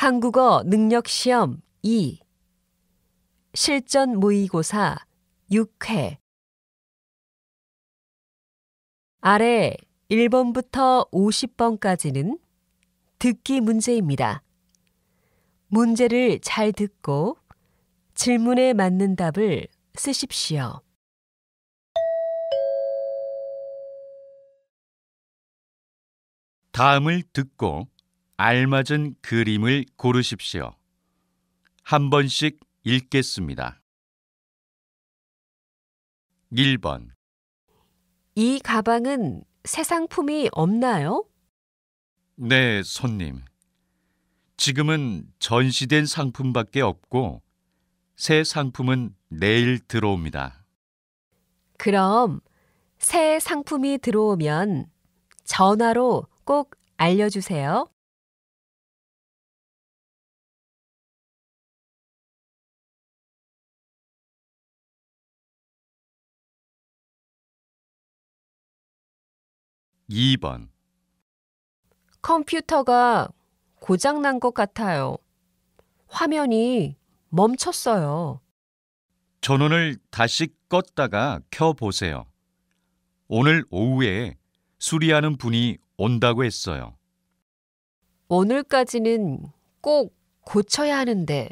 한국어 능력시험 2 실전 모의고사 6회 아래 1번부터 50번까지는 듣기 문제입니다. 문제를 잘 듣고 질문에 맞는 답을 쓰십시오. 다음을 듣고 알맞은 그림을 고르십시오. 한 번씩 읽겠습니다. 1번. 이 가방은 새 상품이 없나요? 네, 손님. 지금은 전시된 상품밖에 없고 새 상품은 내일 들어옵니다. 그럼 새 상품이 들어오면 전화로 꼭 알려주세요. 2번. 컴퓨터가 고장난 것 같아요. 화면이 멈췄어요. 전원을 다시 껐다가 켜보세요. 오늘 오후에 수리하는 분이 온다고 했어요. 오늘까지는 꼭 고쳐야 하는데.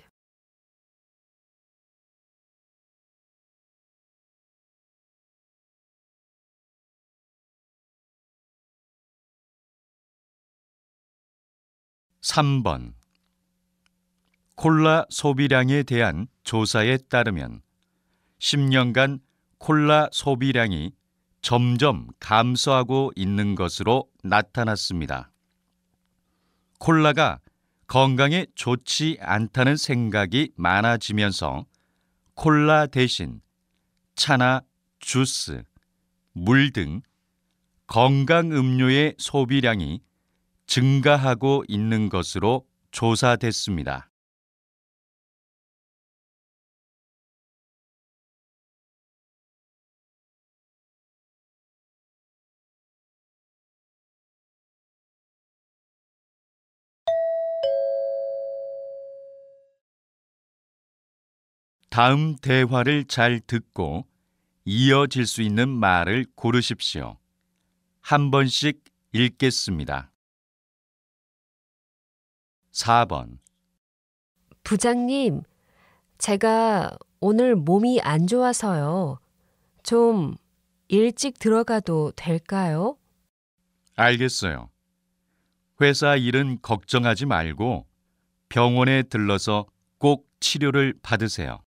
3번. 콜라 소비량에 대한 조사에 따르면 10년간 콜라 소비량이 점점 감소하고 있는 것으로 나타났습니다. 콜라가 건강에 좋지 않다는 생각이 많아지면서 콜라 대신 차나 주스, 물 등 건강 음료의 소비량이 증가하고 있는 것으로 조사됐습니다. 다음 대화를 잘 듣고 이어질 수 있는 말을 고르십시오. 한 번씩 읽겠습니다. 4번. 부장님, 제가 오늘 몸이 안 좋아서요. 좀 일찍 들어가도 될까요? 알겠어요. 회사 일은 걱정하지 말고 병원에 들러서 꼭 치료를 받으세요.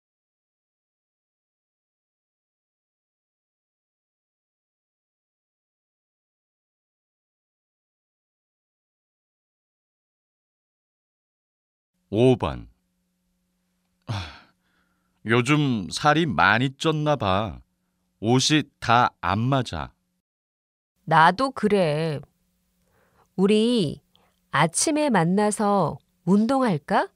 5번. 요즘 살이 많이 쪘나 봐. 옷이 다 안 맞아. 나도 그래. 우리 아침에 만나서 운동할까?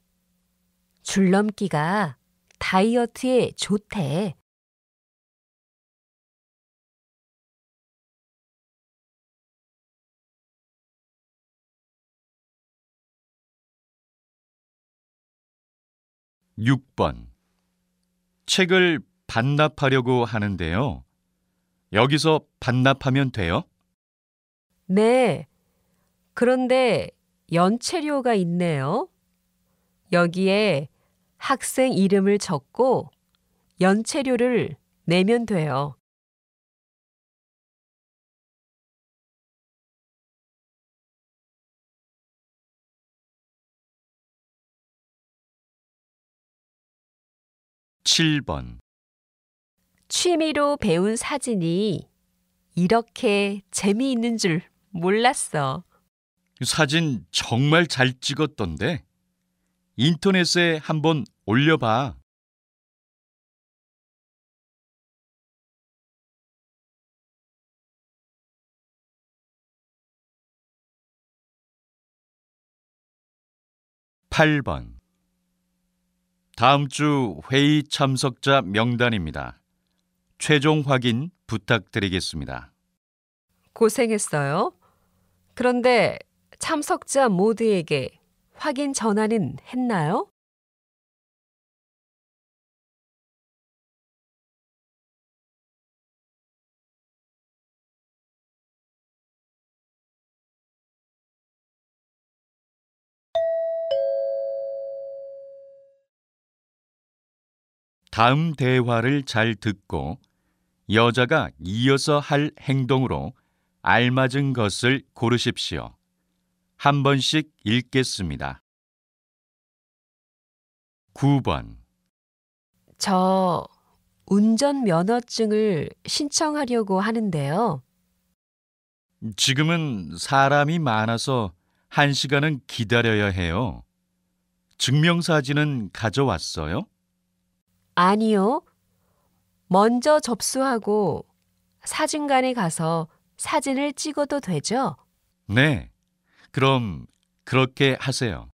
줄넘기가 다이어트에 좋대. 6번. 책을 반납하려고 하는데요. 여기서 반납하면 돼요? 네. 그런데 연체료가 있네요. 여기에 학생 이름을 적고 연체료를 내면 돼요. 7번. 취미로 배운 사진이 이렇게 재미있는 줄 몰랐어. 사진 정말 잘 찍었던데. 인터넷에 한번 올려봐. 8번. 다음 주 회의 참석자 명단입니다. 최종 확인 부탁드리겠습니다. 고생했어요. 그런데 참석자 모두에게 확인 전화는 했나요? 다음 대화를 잘 듣고 여자가 이어서 할 행동으로 알맞은 것을 고르십시오. 한 번씩 읽겠습니다. 9번. 저 운전면허증을 신청하려고 하는데요. 지금은 사람이 많아서 1시간은 기다려야 해요. 증명사진은 가져왔어요? 아니요. 먼저 접수하고 사진관에 가서 사진을 찍어도 되죠? 네. 그럼 그렇게 하세요.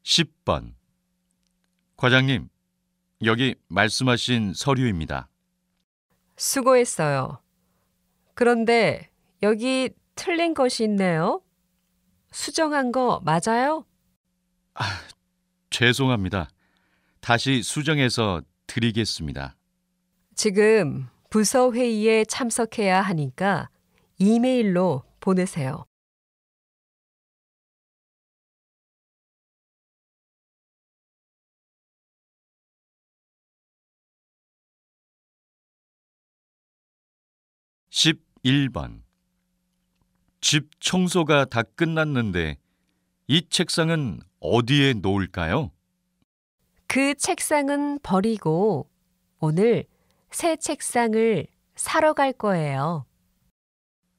10번. 과장님, 여기 말씀하신 서류입니다. 수고했어요. 그런데 여기 틀린 것이 있네요. 수정한 거 맞아요? 죄송합니다. 다시 수정해서 드리겠습니다. 지금 부서 회의에 참석해야 하니까 이메일로 보내세요. (11번) 집 청소가 다 끝났는데 이 책상은 어디에 놓을까요? 그 책상은 버리고 오늘 새 책상을 사러 갈 거예요.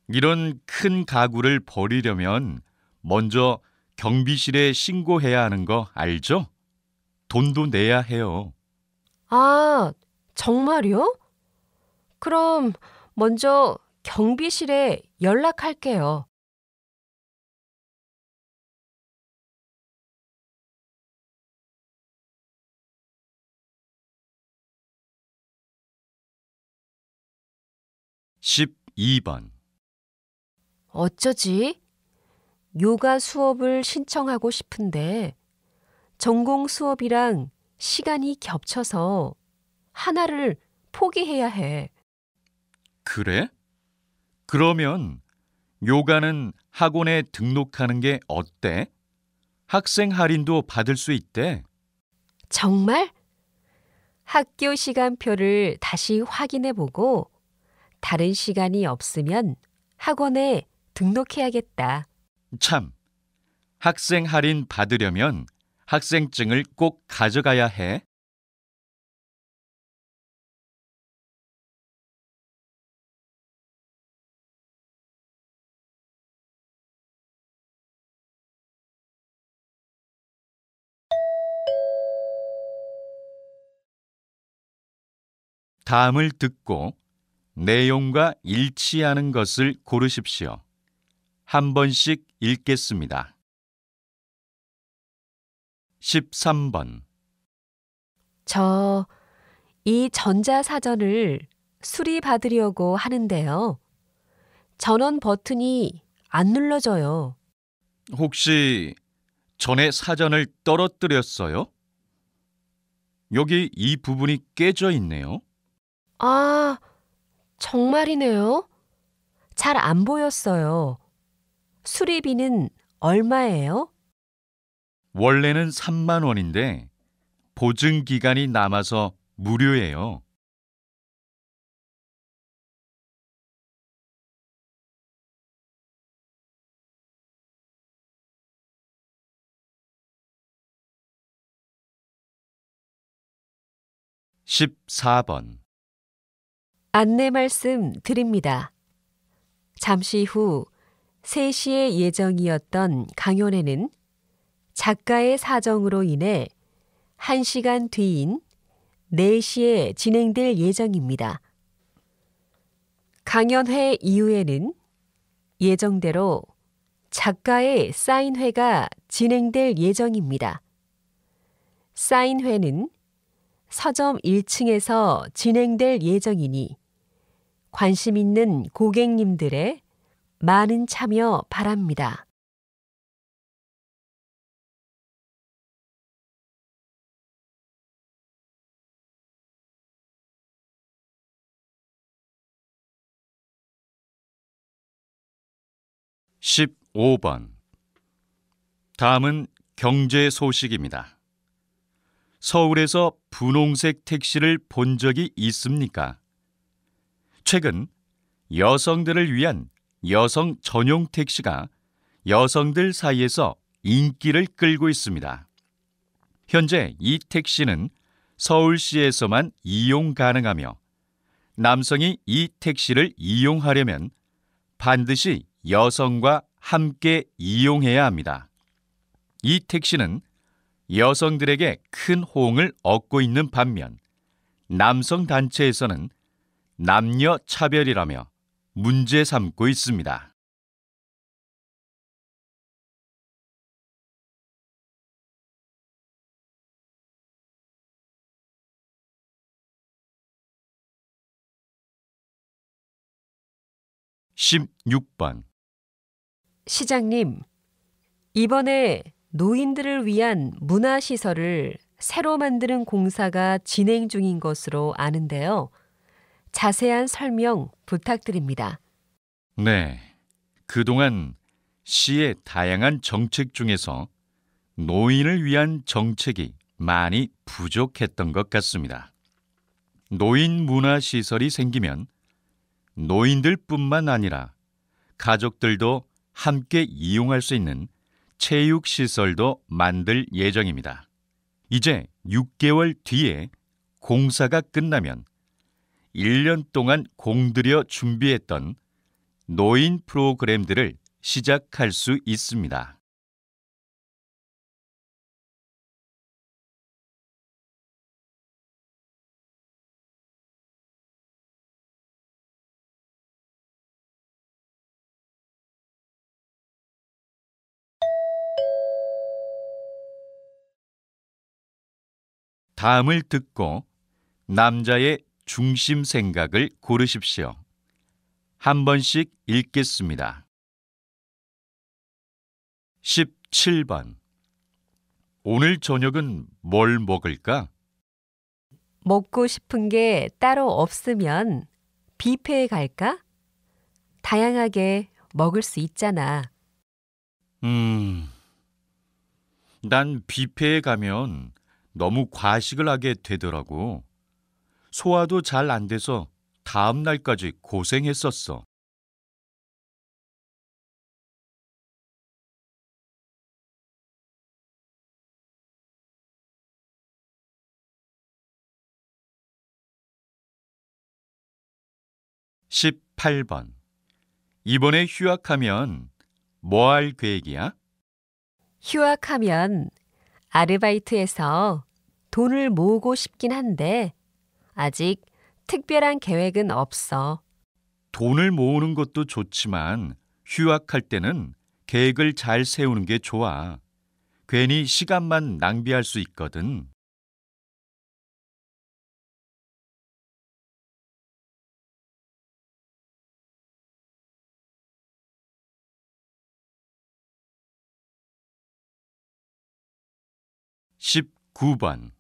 이런 큰 가구를 버리려면 먼저 경비실에 신고해야 하는 거 알죠? 돈도 내야 해요. 아, 정말요? 그럼 먼저 경비실에 연락할게요. (12번) 어쩌지? 요가 수업을 신청하고 싶은데 전공 수업이랑 시간이 겹쳐서 하나를 포기해야 해. 그래? 그러면 요가는 학원에 등록하는 게 어때? 학생 할인도 받을 수 있대. 정말? 학교 시간표를 다시 확인해 보고 다른 시간이 없으면 학원에 등록해야겠다. 참, 학생 할인 받으려면 학생증을 꼭 가져가야 해. 다음을 듣고 내용과 일치하는 것을 고르십시오. 한 번씩 읽겠습니다. 13번. 저 이 전자사전을 수리받으려고 하는데요. 전원 버튼이 안 눌러져요. 혹시 전에 사전을 떨어뜨렸어요? 여기 이 부분이 깨져 있네요. 아, 정말이네요. 잘 안 보였어요. 수리비는 얼마예요? 원래는 3만 원인데 보증 기간이 남아서 무료예요. (14번) 안내 말씀 드립니다. 잠시 후 3시에 예정이었던 강연회는 작가의 사정으로 인해 1시간 뒤인 4시에 진행될 예정입니다. 강연회 이후에는 예정대로 작가의 사인회가 진행될 예정입니다. 사인회는 서점 1층에서 진행될 예정이니 관심 있는 고객님들의 많은 참여 바랍니다. (15번) 다음은 경제 소식입니다. 서울에서 분홍색 택시를 본 적이 있습니까? 최근 여성들을 위한 여성 전용 택시가 여성들 사이에서 인기를 끌고 있습니다. 현재 이 택시는 서울시에서만 이용 가능하며 남성이 이 택시를 이용하려면 반드시 여성과 함께 이용해야 합니다. 이 택시는 여성들에게 큰 호응을 얻고 있는 반면 남성 단체에서는 남녀 차별이라며 문제 삼고 있습니다. (16번) 시장님, 이번에 노인들을 위한 문화시설을 새로 만드는 공사가 진행 중인 것으로 아는데요. 자세한 설명 부탁드립니다. 네, 그동안 시의 다양한 정책 중에서 노인을 위한 정책이 많이 부족했던 것 같습니다. 노인 문화시설이 생기면 노인들뿐만 아니라 가족들도 함께 이용할 수 있는 체육시설도 만들 예정입니다. 이제 6개월 뒤에 공사가 끝나면 1년 동안 공들여 준비했던 노인 프로그램들을 시작할 수 있습니다. 다음을 듣고 남자의 중심 생각을 고르십시오. 한 번씩 읽겠습니다. 17번. 오늘 저녁은 뭘 먹을까? 먹고 싶은 게 따로 없으면 뷔페에 갈까? 다양하게 먹을 수 있잖아. 난 뷔페에 가면 너무 과식을 하게 되더라고. 소화도 잘 안 돼서 다음 날까지 고생했었어. (18번) 이번에 휴학하면 뭐 할 계획이야? 휴학하면 아르바이트해서 돈을 모으고 싶긴 한데 아직 특별한 계획은 없어. 돈을 모으는 것도 좋지만 휴학할 때는 계획을 잘 세우는 게 좋아. 괜히 시간만 낭비할 수 있거든. (19번)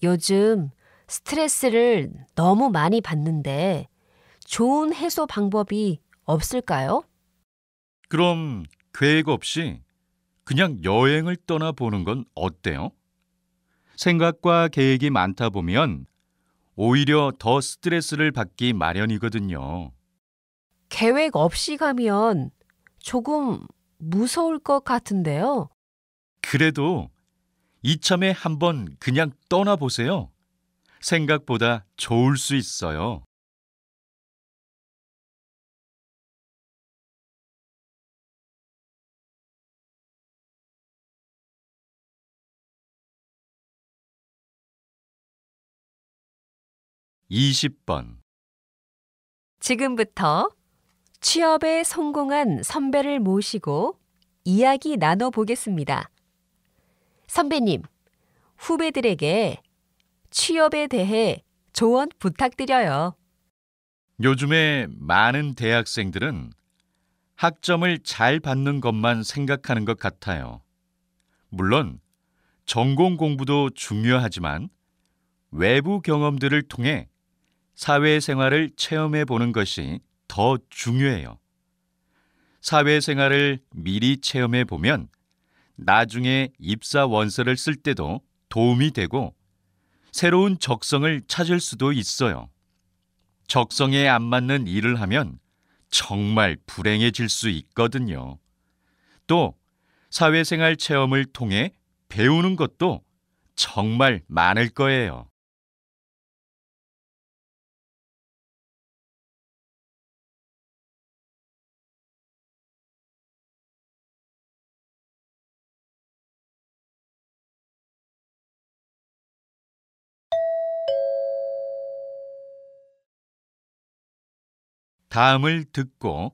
요즘 스트레스를 너무 많이 받는데 좋은 해소 방법이 없을까요? 그럼 계획 없이 그냥 여행을 떠나보는 건 어때요? 생각과 계획이 많다 보면 오히려 더 스트레스를 받기 마련이거든요. 계획 없이 가면 조금 무서울 것 같은데요. 그래도 이참에 한번 그냥 떠나보세요. 생각보다 좋을 수 있어요. (20번) 지금부터 취업에 성공한 선배를 모시고 이야기 나눠보겠습니다. 선배님, 후배들에게 취업에 대해 조언 부탁드려요. 요즘에 많은 대학생들은 학점을 잘 받는 것만 생각하는 것 같아요. 물론 전공 공부도 중요하지만 외부 경험들을 통해 사회생활을 체험해 보는 것이 더 중요해요. 사회생활을 미리 체험해 보면 나중에 입사 원서를 쓸 때도 도움이 되고 새로운 적성을 찾을 수도 있어요. 적성에 안 맞는 일을 하면 정말 불행해질 수 있거든요. 또 사회생활 체험을 통해 배우는 것도 정말 많을 거예요. 다음을 듣고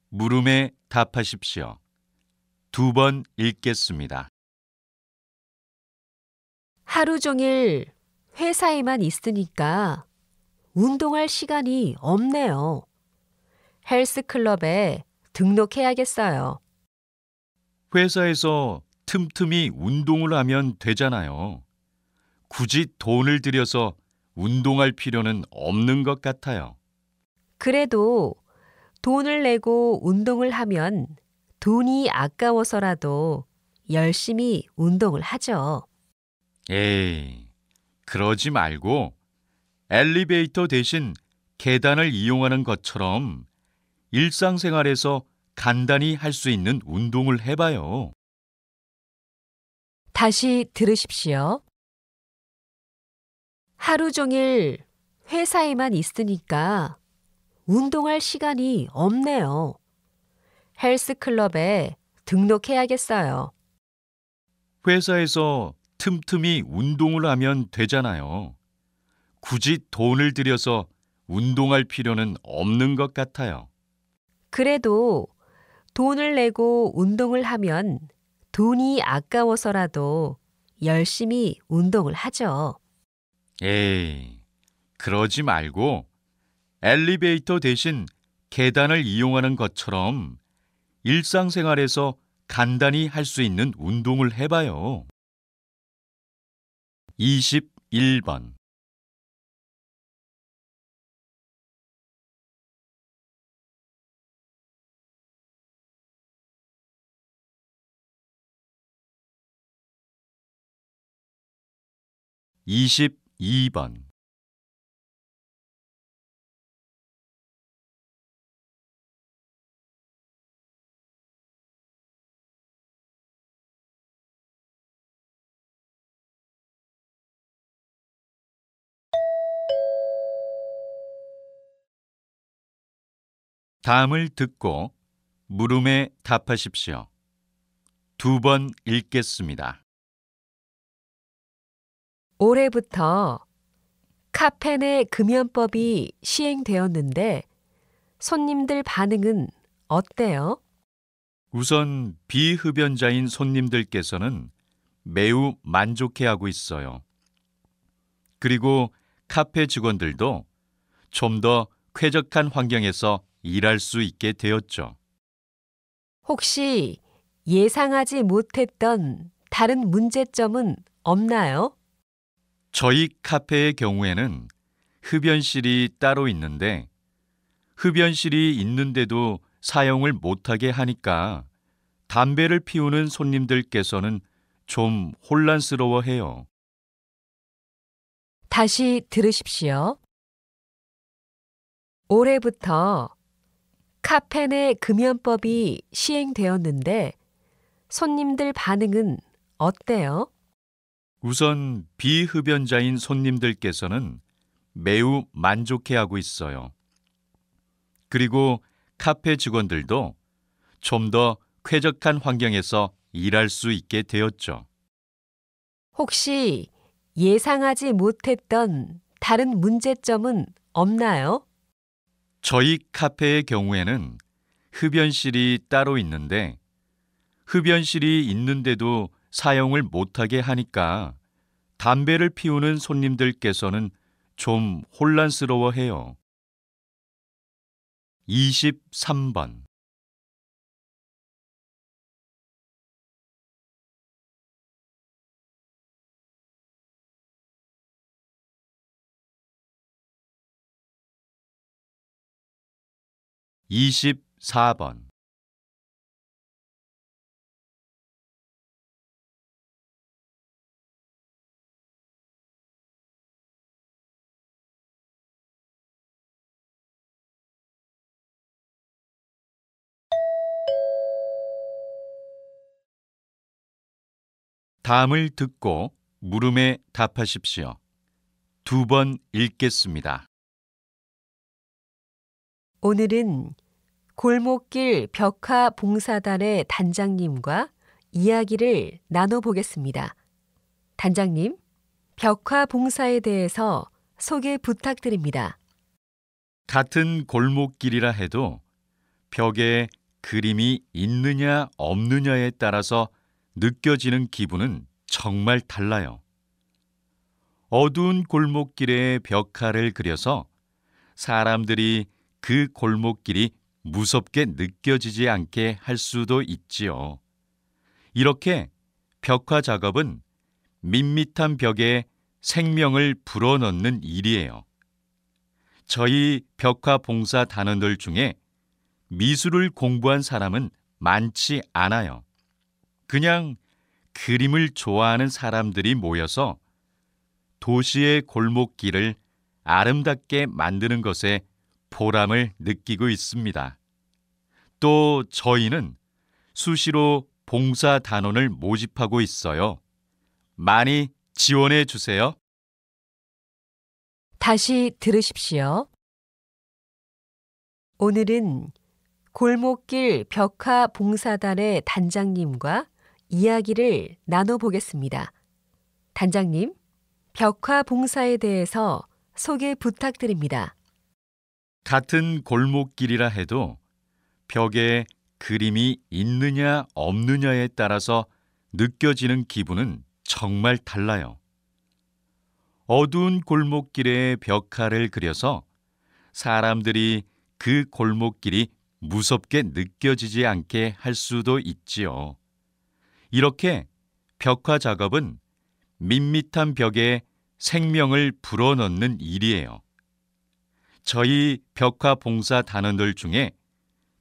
물음에 답하십시오. 2번 읽겠습니다. 하루 종일 회사에만 있으니까 운동할 시간이 없네요. 헬스클럽에 등록해야겠어요. 회사에서 틈틈이 운동을 하면 되잖아요. 굳이 돈을 들여서 운동할 필요는 없는 것 같아요. 그래도 돈을 내고 운동을 하면 돈이 아까워서라도 열심히 운동을 하죠. 에이, 그러지 말고 엘리베이터 대신 계단을 이용하는 것처럼 일상생활에서 간단히 할 수 있는 운동을 해봐요. 다시 들으십시오. 하루 종일 회사에만 있으니까 운동할 시간이 없네요. 헬스클럽에 등록해야겠어요. 회사에서 틈틈이 운동을 하면 되잖아요. 굳이 돈을 들여서 운동할 필요는 없는 것 같아요. 그래도 돈을 내고 운동을 하면 돈이 아까워서라도 열심히 운동을 하죠. 에이, 그러지 말고 엘리베이터 대신 계단을 이용하는 것처럼 일상생활에서 간단히 할 수 있는 운동을 해봐요. 21번. 이십이 번. 다음을 듣고 물음에 답하십시오. 2번 읽겠습니다. 올해부터 카페 내 금연법이 시행되었는데 손님들 반응은 어때요? 우선 비흡연자인 손님들께서는 매우 만족해하고 있어요. 그리고 카페 직원들도 좀 더 쾌적한 환경에서 일할 수 있게 되었죠. 혹시 예상하지 못했던 다른 문제점은 없나요? 저희 카페의 경우에는 흡연실이 따로 있는데 흡연실이 있는데도 사용을 못하게 하니까 담배를 피우는 손님들께서는 좀 혼란스러워해요. 다시 들으십시오. 올해부터 카페 내 금연법이 시행되었는데 손님들 반응은 어때요? 우선 비흡연자인 손님들께서는 매우 만족해하고 있어요. 그리고 카페 직원들도 좀 더 쾌적한 환경에서 일할 수 있게 되었죠. 혹시 예상하지 못했던 다른 문제점은 없나요? 저희 카페의 경우에는 흡연실이 따로 있는데 흡연실이 있는데도 사용을 못하게 하니까 담배를 피우는 손님들께서는 좀 혼란스러워해요. 23번. 24번. '다음을 듣고 물음에 답하십시오. 2번 읽겠습니다. 오늘은 골목길 벽화 봉사단의 단장님과 이야기를 나눠보겠습니다. 단장님, 벽화 봉사에 대해서 소개 부탁드립니다. 같은 골목길이라 해도 벽에 그림이 있느냐 없느냐에 따라서 느껴지는 기분은 정말 달라요. 어두운 골목길에 벽화를 그려서 사람들이 그 골목길이 무섭게 느껴지지 않게 할 수도 있지요. 이렇게 벽화 작업은 밋밋한 벽에 생명을 불어넣는 일이에요. 저희 벽화 봉사 단원들 중에 미술을 공부한 사람은 많지 않아요. 그냥 그림을 좋아하는 사람들이 모여서 도시의 골목길을 아름답게 만드는 것에 보람을 느끼고 있습니다. 또 저희는 수시로 봉사 단원을 모집하고 있어요. 많이 지원해 주세요. 다시 들으십시오. 오늘은 골목길 벽화 봉사단의 단장님과 이야기를 나눠보겠습니다. 단장님, 벽화 봉사에 대해서 소개 부탁드립니다. 같은 골목길이라 해도 벽에 그림이 있느냐 없느냐에 따라서 느껴지는 기분은 정말 달라요. 어두운 골목길에 벽화를 그려서 사람들이 그 골목길이 무섭게 느껴지지 않게 할 수도 있지요. 이렇게 벽화 작업은 밋밋한 벽에 생명을 불어넣는 일이에요. 저희 벽화 봉사 단원들 중에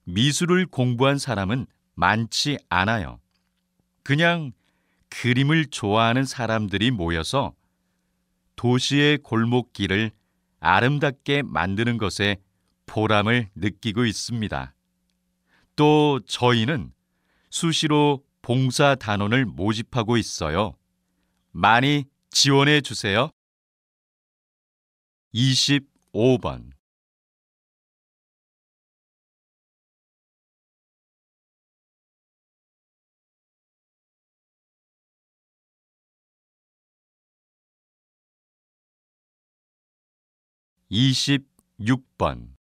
미술을 공부한 사람은 많지 않아요. 그냥 그림을 좋아하는 사람들이 모여서 도시의 골목길을 아름답게 만드는 것에 보람을 느끼고 있습니다. 또 저희는 수시로 봉사 단원을 모집하고 있어요. 많이 지원해 주세요. 25번. 26번.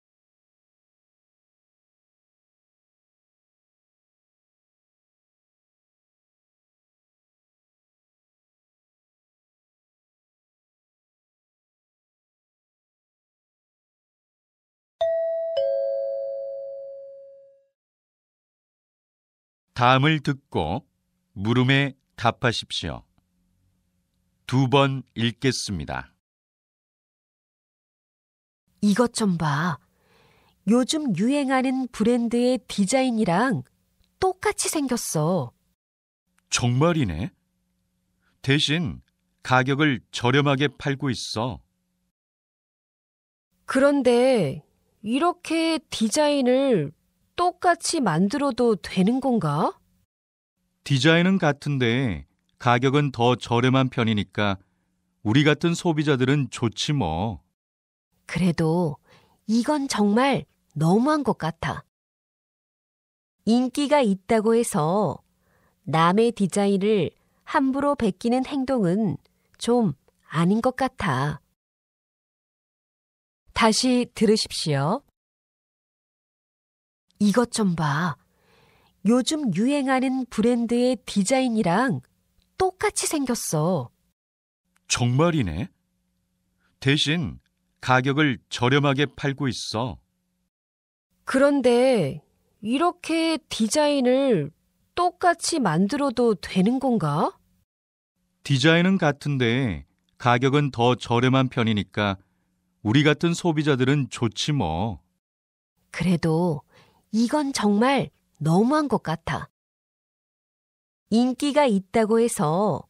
'다음을 듣고 물음에 답하십시오. 2번 읽겠습니다. 이것 좀 봐. 요즘 유행하는 브랜드의 디자인이랑 똑같이 생겼어. 정말이네. 대신 가격을 저렴하게 팔고 있어. 그런데 이렇게 디자인을 똑같이 만들어도 되는 건가? 디자인은 같은데 가격은 더 저렴한 편이니까 우리 같은 소비자들은 좋지 뭐. 그래도 이건 정말 너무한 것 같아. 인기가 있다고 해서 남의 디자인을 함부로 베끼는 행동은 좀 아닌 것 같아. 다시 들으십시오. 이것 좀 봐. 요즘 유행하는 브랜드의 디자인이랑 똑같이 생겼어. 정말이네. 대신 가격을 저렴하게 팔고 있어. 그런데 이렇게 디자인을 똑같이 만들어도 되는 건가? 디자인은 같은데 가격은 더 저렴한 편이니까 우리 같은 소비자들은 좋지 뭐. 그래도 이건 정말 너무한 것 같아. 인기가 있다고 해서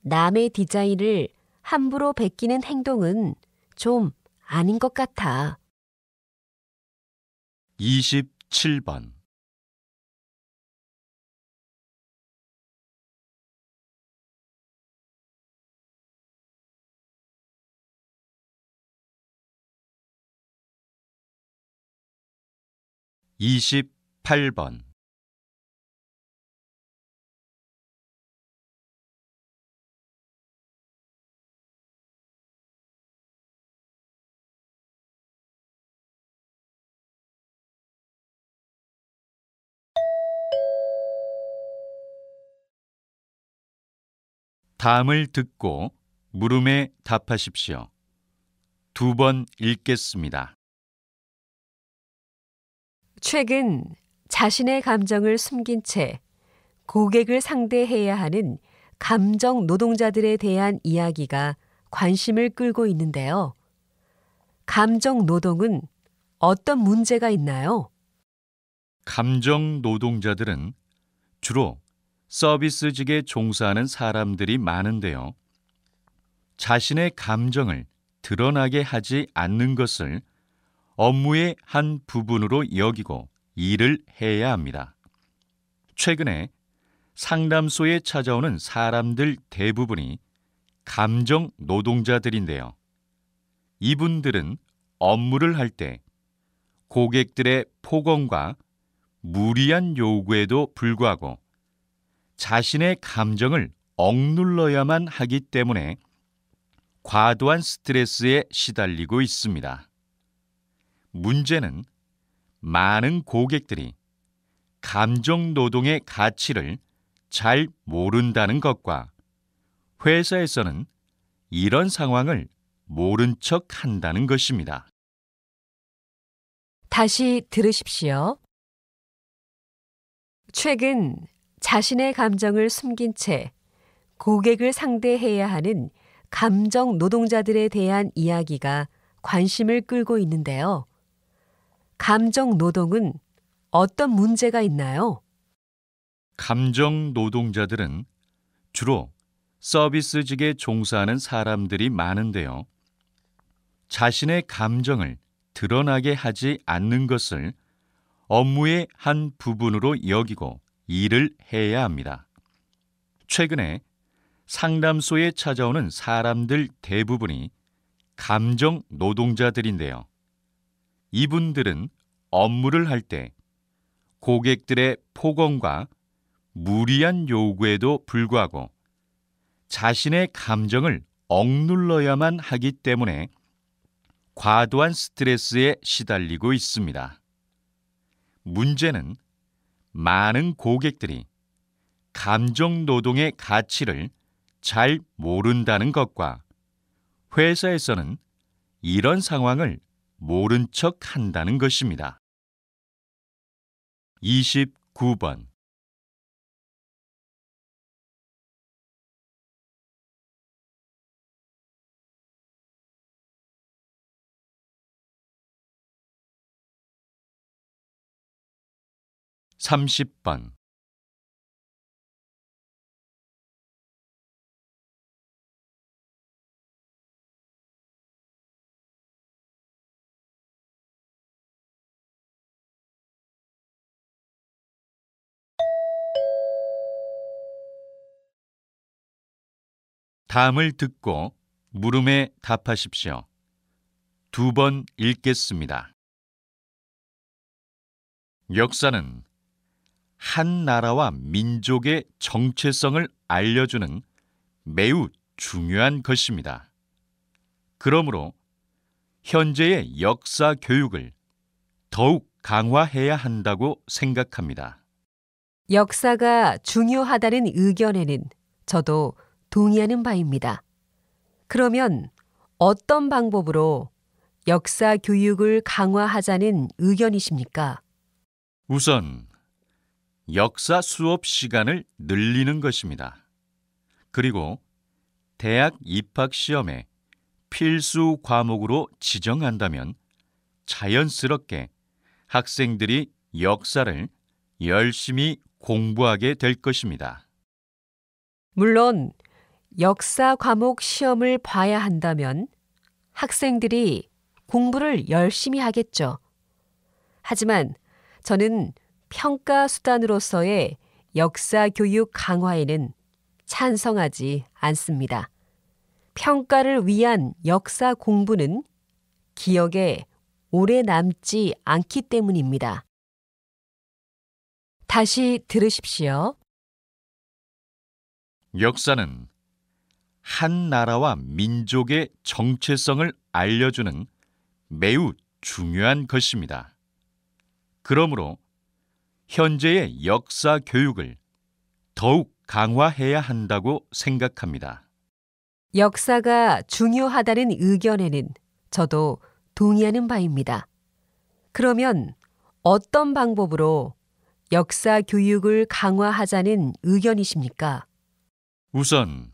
남의 디자인을 함부로 베끼는 행동은 좀 아닌 것 같아. 27번. 이십팔 번. 다음을 듣고 물음에 답하십시오. 2번 읽겠습니다. 최근 자신의 감정을 숨긴 채 고객을 상대해야 하는 감정 노동자들에 대한 이야기가 관심을 끌고 있는데요. 감정 노동은 어떤 문제가 있나요? 감정 노동자들은 주로 서비스직에 종사하는 사람들이 많은데요. 자신의 감정을 드러나게 하지 않는 것을 업무의 한 부분으로 여기고 일을 해야 합니다. 최근에 상담소에 찾아오는 사람들 대부분이 감정 노동자들인데요. 이분들은 업무를 할 때 고객들의 폭언과 무리한 요구에도 불구하고 자신의 감정을 억눌러야만 하기 때문에 과도한 스트레스에 시달리고 있습니다. 문제는 많은 고객들이 감정 노동의 가치를 잘 모른다는 것과 회사에서는 이런 상황을 모른 척 한다는 것입니다. 다시 들으십시오. 최근 자신의 감정을 숨긴 채 고객을 상대해야 하는 감정 노동자들에 대한 이야기가 관심을 끌고 있는데요. 감정 노동은 어떤 문제가 있나요? 감정 노동자들은 주로 서비스직에 종사하는 사람들이 많은데요. 자신의 감정을 드러나게 하지 않는 것을 업무의 한 부분으로 여기고 일을 해야 합니다. 최근에 상담소에 찾아오는 사람들 대부분이 감정 노동자들인데요. 이분들은 업무를 할 때 고객들의 폭언과 무리한 요구에도 불구하고 자신의 감정을 억눌러야만 하기 때문에 과도한 스트레스에 시달리고 있습니다. 문제는 많은 고객들이 감정 노동의 가치를 잘 모른다는 것과 회사에서는 이런 상황을 모른 척 한다는 것입니다. 29번. 삼십 번. 다음을 듣고 물음에 답하십시오. 2번 읽겠습니다. 역사는 한 나라와 민족의 정체성을 알려주는 매우 중요한 것입니다. 그러므로 현재의 역사 교육을 더욱 강화해야 한다고 생각합니다. 역사가 중요하다는 의견에는 저도 동의하는 바입니다. 그러면 어떤 방법으로 역사 교육을 강화하자는 의견이십니까? 우선 역사 수업 시간을 늘리는 것입니다. 그리고 대학 입학 시험에 필수 과목으로 지정한다면 자연스럽게 학생들이 역사를 열심히 공부하게 될 것입니다. 물론 역사 과목 시험을 봐야 한다면 학생들이 공부를 열심히 하겠죠. 하지만 저는 평가 수단으로서의 역사 교육 강화에는 찬성하지 않습니다. 평가를 위한 역사 공부는 기억에 오래 남지 않기 때문입니다. 다시 들으십시오. 역사는 한 나라와 민족의 정체성을 알려주는 매우 중요한 것입니다. 그러므로 현재의 역사 교육을 더욱 강화해야 한다고 생각합니다. 역사가 중요하다는 의견에는 저도 동의하는 바입니다. 그러면 어떤 방법으로 역사 교육을 강화하자는 의견이십니까? 우선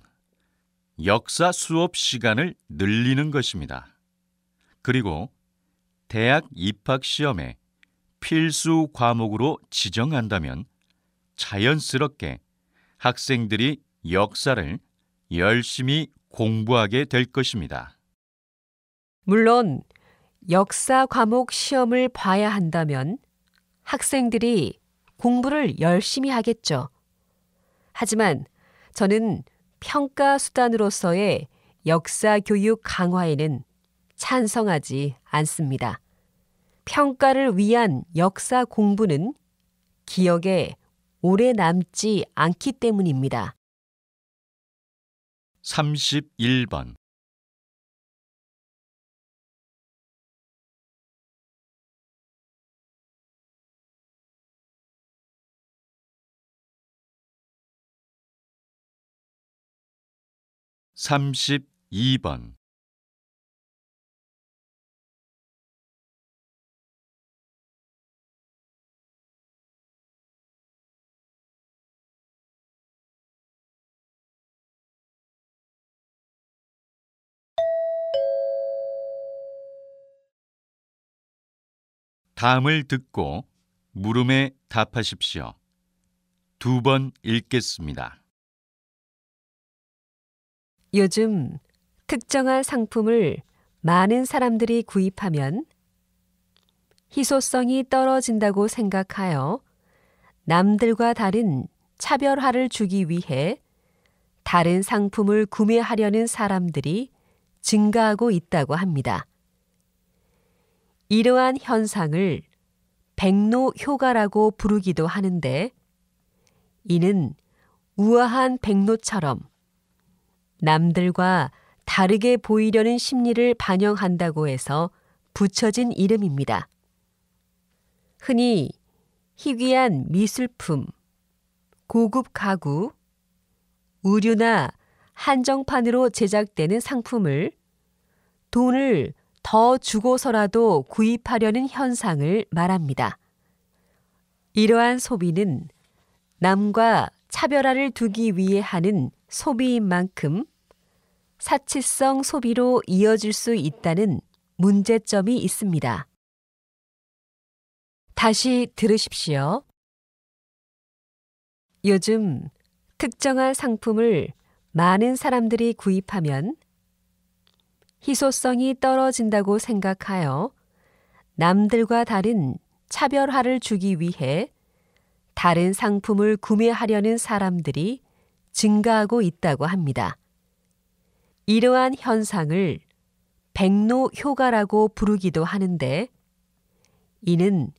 역사 수업 시간을 늘리는 것입니다. 그리고 대학 입학 시험에 필수 과목으로 지정한다면 자연스럽게 학생들이 역사를 열심히 공부하게 될 것입니다. 물론 역사 과목 시험을 봐야 한다면 학생들이 공부를 열심히 하겠죠. 하지만 저는 평가 수단으로서의 역사 교육 강화에는 찬성하지 않습니다. 평가를 위한 역사 공부는 기억에 오래 남지 않기 때문입니다. 31번 32번 다음을 듣고 물음에 답하십시오. 2번 읽겠습니다. 요즘 특정한 상품을 많은 사람들이 구입하면 희소성이 떨어진다고 생각하여 남들과 다른 차별화를 주기 위해 다른 상품을 구매하려는 사람들이 증가하고 있다고 합니다. 이러한 현상을 백로 효과라고 부르기도 하는데 이는 우아한 백로처럼 남들과 다르게 보이려는 심리를 반영한다고 해서 붙여진 이름입니다. 흔히 희귀한 미술품, 고급 가구, 의류나 한정판으로 제작되는 상품을 돈을 더 주고서라도 구입하려는 현상을 말합니다. 이러한 소비는 남과 차별화를 두기 위해 하는 소비인 만큼 사치성 소비로 이어질 수 있다는 문제점이 있습니다. 다시 들으십시오. 요즘 특정한 상품을 많은 사람들이 구입하면 희소성이 떨어진다고 생각하여 남들과 다른 차별화를 주기 위해 다른 상품을 구매하려는 사람들이 증가하고 있다고 합니다. 이러한 현상을 백로 효과라고 부르기도 하는데 이는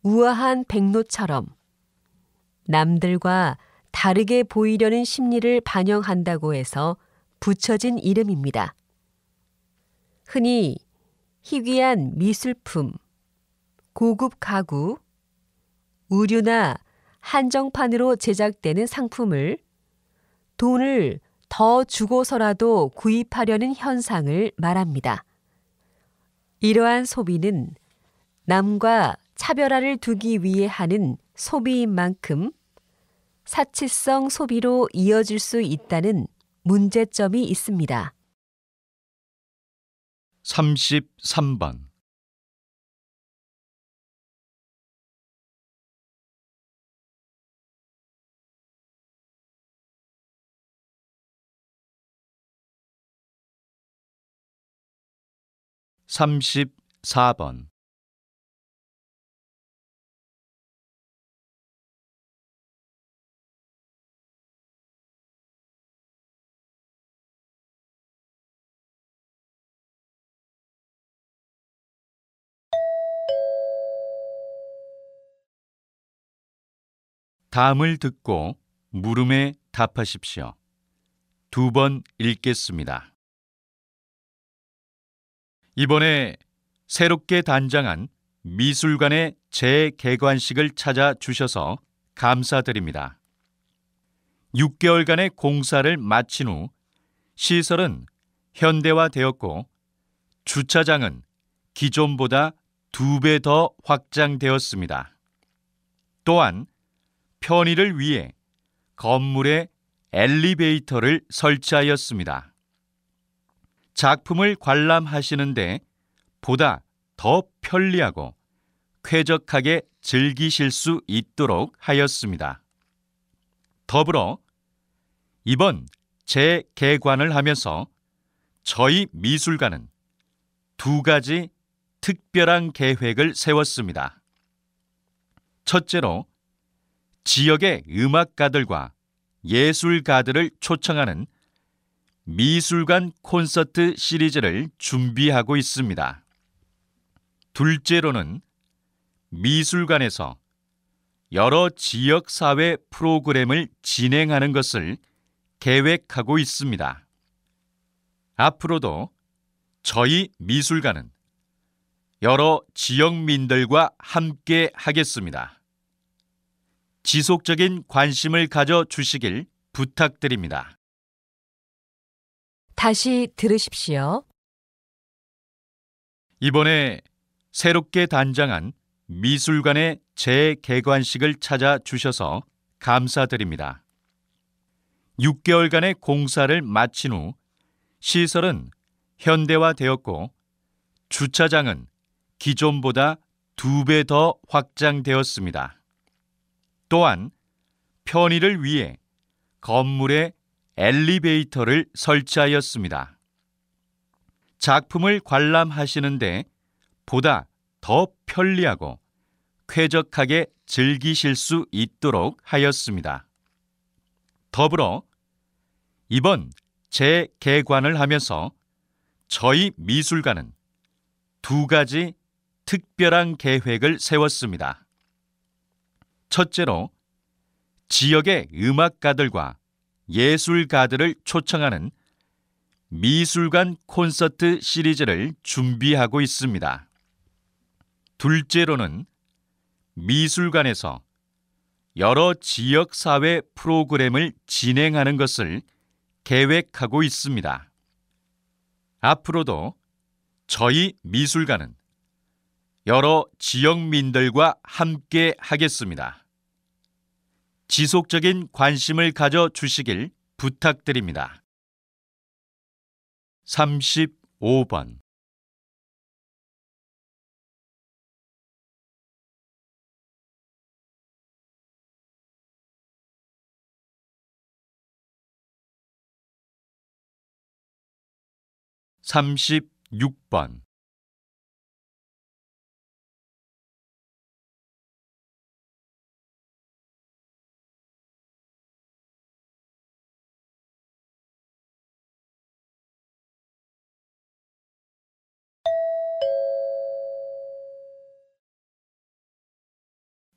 우아한 백로처럼 남들과 다르게 보이려는 심리를 반영한다고 해서 붙여진 이름입니다. 흔히 희귀한 미술품, 고급 가구, 의류나 한정판으로 제작되는 상품을 돈을 더 주고서라도 구입하려는 현상을 말합니다. 이러한 소비는 남과 차별화를 두기 위해 하는 소비인 만큼 사치성 소비로 이어질 수 있다는 문제점이 있습니다. 33번. 삼십사 번. 다음을 듣고 물음에 답하십시오. 2번 읽겠습니다. 이번에 새롭게 단장한 미술관의 재개관식을 찾아주셔서 감사드립니다. 6개월간의 공사를 마친 후 시설은 현대화되었고 주차장은 기존보다 2배 더 확장되었습니다. 또한 편의를 위해 건물에 엘리베이터를 설치하였습니다. 작품을 관람하시는데 보다 더 편리하고 쾌적하게 즐기실 수 있도록 하였습니다. 더불어 이번 재개관을 하면서 저희 미술관은 2가지 특별한 계획을 세웠습니다. 첫째로 지역의 음악가들과 예술가들을 초청하는 미술관 콘서트 시리즈를 준비하고 있습니다. 둘째로는 미술관에서 여러 지역사회 프로그램을 진행하는 것을 계획하고 있습니다. 앞으로도 저희 미술관은 여러 지역민들과 함께 하겠습니다. 지속적인 관심을 가져주시길 부탁드립니다. 다시 들으십시오. 이번에 새롭게 단장한 미술관의 재개관식을 찾아주셔서 감사드립니다. 6개월간의 공사를 마친 후 시설은 현대화되었고 주차장은 기존보다 2배 더 확장되었습니다. 또한 편의를 위해 건물에 엘리베이터를 설치하였습니다. 작품을 관람하시는데 보다 더 편리하고 쾌적하게 즐기실 수 있도록 하였습니다. 더불어 이번 재개관을 하면서 저희 미술관은 2가지 특별한 계획을 세웠습니다. 첫째로 지역의 음악가들과 예술가들을 초청하는 미술관 콘서트 시리즈를 준비하고 있습니다. 둘째로는 미술관에서 여러 지역사회 프로그램을 진행하는 것을 계획하고 있습니다. 앞으로도 저희 미술관은 여러 지역민들과 함께 하겠습니다. 지속적인 관심을 가져주시길 부탁드립니다. 35번. 삼십육 번.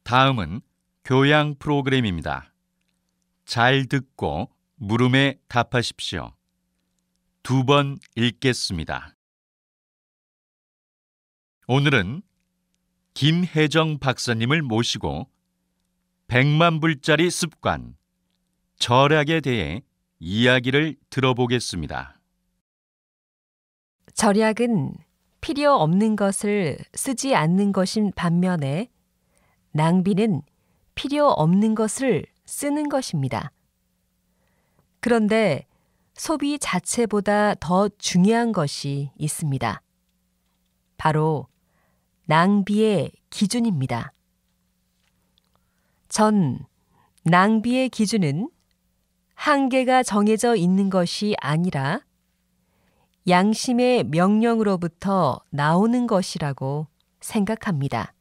다음은 교양 프로그램입니다. 잘 듣고 물음에 답하십시오. 2번 읽겠습니다. 오늘은 김혜정 박사님을 모시고 100만 불짜리 습관, 절약에 대해 이야기를 들어보겠습니다. 절약은 필요 없는 것을 쓰지 않는 것인 반면에 낭비는 필요 없는 것을 쓰는 것입니다. 그런데 소비 자체보다 더 중요한 것이 있습니다. 바로 낭비의 기준입니다. 전 낭비의 기준은 한계가 정해져 있는 것이 아니라 양심의 명령으로부터 나오는 것이라고 생각합니다.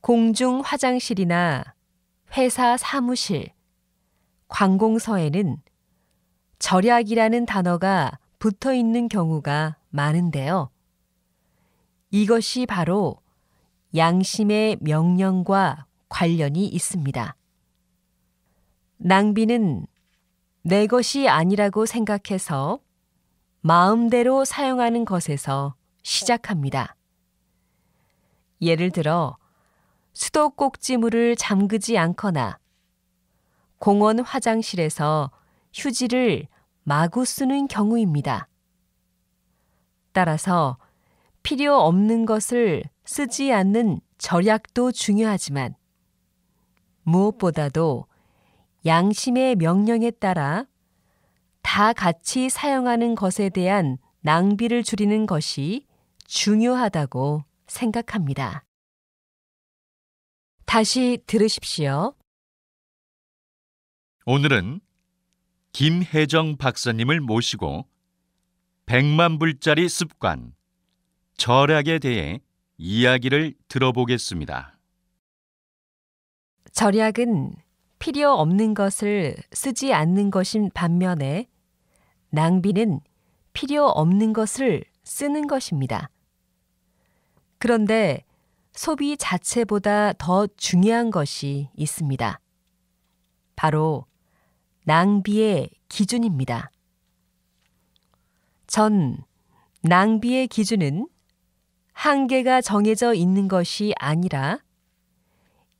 공중 화장실이나 회사 사무실, 관공서에는 절약이라는 단어가 붙어 있는 경우가 많은데요. 이것이 바로 양심의 명령과 관련이 있습니다. 낭비는 내 것이 아니라고 생각해서 마음대로 사용하는 것에서 시작합니다. 예를 들어 수도꼭지물을 잠그지 않거나 공원 화장실에서 휴지를 마구 쓰는 경우입니다. 따라서 필요 없는 것을 쓰지 않는 절약도 중요하지만 무엇보다도 양심의 명령에 따라 다 같이 사용하는 것에 대한 낭비를 줄이는 것이 중요하다고 생각합니다. 다시 들으십시오. 오늘은 김혜정 박사님을 모시고 100만 불짜리 습관, 절약에 대해 이야기를 들어보겠습니다. 절약은 필요 없는 것을 쓰지 않는 것인 반면에 낭비는 필요 없는 것을 쓰는 것입니다. 그런데 소비 자체보다 더 중요한 것이 있습니다. 바로 낭비의 기준입니다. 전 낭비의 기준은 한계가 정해져 있는 것이 아니라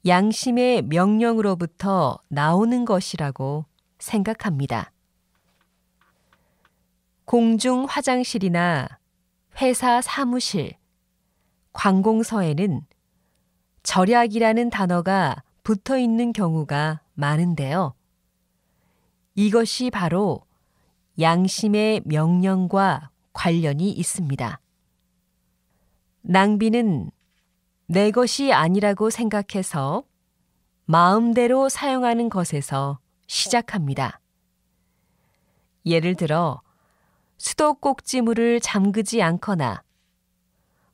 양심의 명령으로부터 나오는 것이라고 생각합니다. 공중 화장실이나 회사 사무실, 관공서에는 절약이라는 단어가 붙어 있는 경우가 많은데요. 이것이 바로 양심의 명령과 관련이 있습니다. 낭비는 내 것이 아니라고 생각해서 마음대로 사용하는 것에서 시작합니다. 예를 들어 수도꼭지물을 잠그지 않거나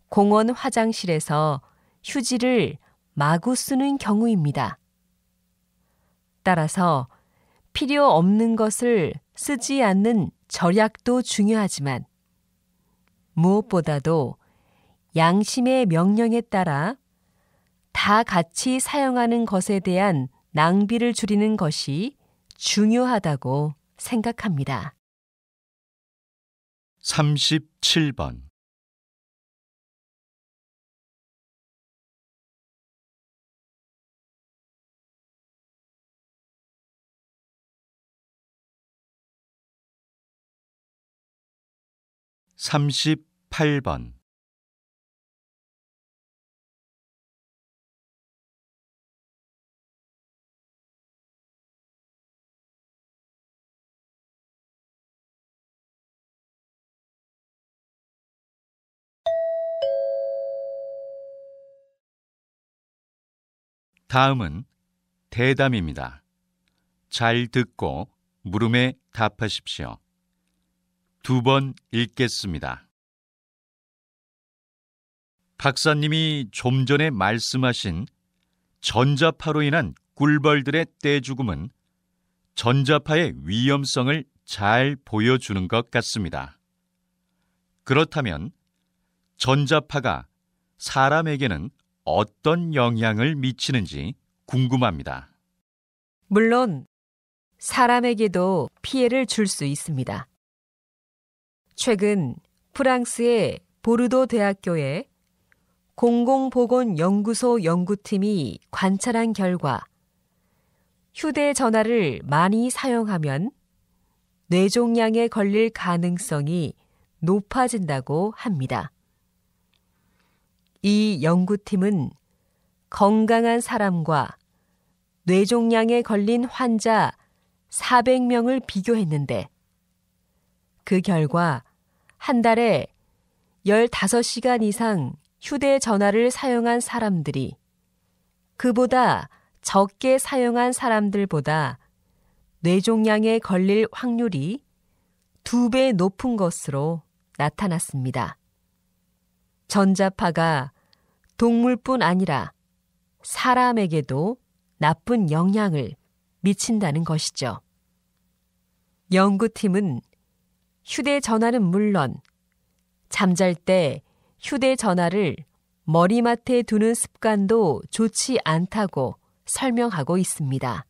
공원 화장실에서 휴지를 마구 쓰는 경우입니다. 따라서 필요 없는 것을 쓰지 않는 절약도 중요하지만 무엇보다도 양심의 명령에 따라 다 같이 사용하는 것에 대한 낭비를 줄이는 것이 중요하다고 생각합니다. 37번. (38번) 다음은 대담입니다. 잘 듣고 물음에 답하십시오. 2번 읽겠습니다. 박사님이 좀 전에 말씀하신 전자파로 인한 꿀벌들의 떼죽음은 전자파의 위험성을 잘 보여주는 것 같습니다. 그렇다면 전자파가 사람에게는 어떤 영향을 미치는지 궁금합니다. 물론 사람에게도 피해를 줄 수 있습니다. 최근 프랑스의 보르도 대학교의 공공보건연구소 연구팀이 관찰한 결과 휴대전화를 많이 사용하면 뇌종양에 걸릴 가능성이 높아진다고 합니다. 이 연구팀은 건강한 사람과 뇌종양에 걸린 환자 400명을 비교했는데 그 결과 한 달에 15시간 이상 휴대전화를 사용한 사람들이 그보다 적게 사용한 사람들보다 뇌종양에 걸릴 확률이 2배 높은 것으로 나타났습니다. 전자파가 동물뿐 아니라 사람에게도 나쁜 영향을 미친다는 것이죠. 연구팀은 휴대전화는 물론 잠잘 때 휴대전화를 머리맡에 두는 습관도 좋지 않다고 설명하고 있습니다.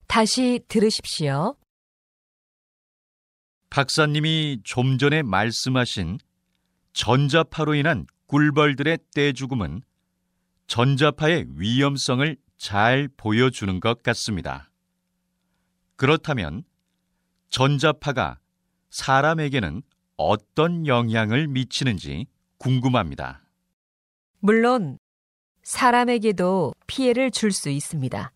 다시 들으십시오. 박사님이 좀 전에 말씀하신 전자파로 인한 꿀벌들의 떼죽음은 전자파의 위험성을 잘 보여주는 것 같습니다. 그렇다면 전자파가 사람에게는 어떤 영향을 미치는지 궁금합니다. 물론 사람에게도 피해를 줄 수 있습니다.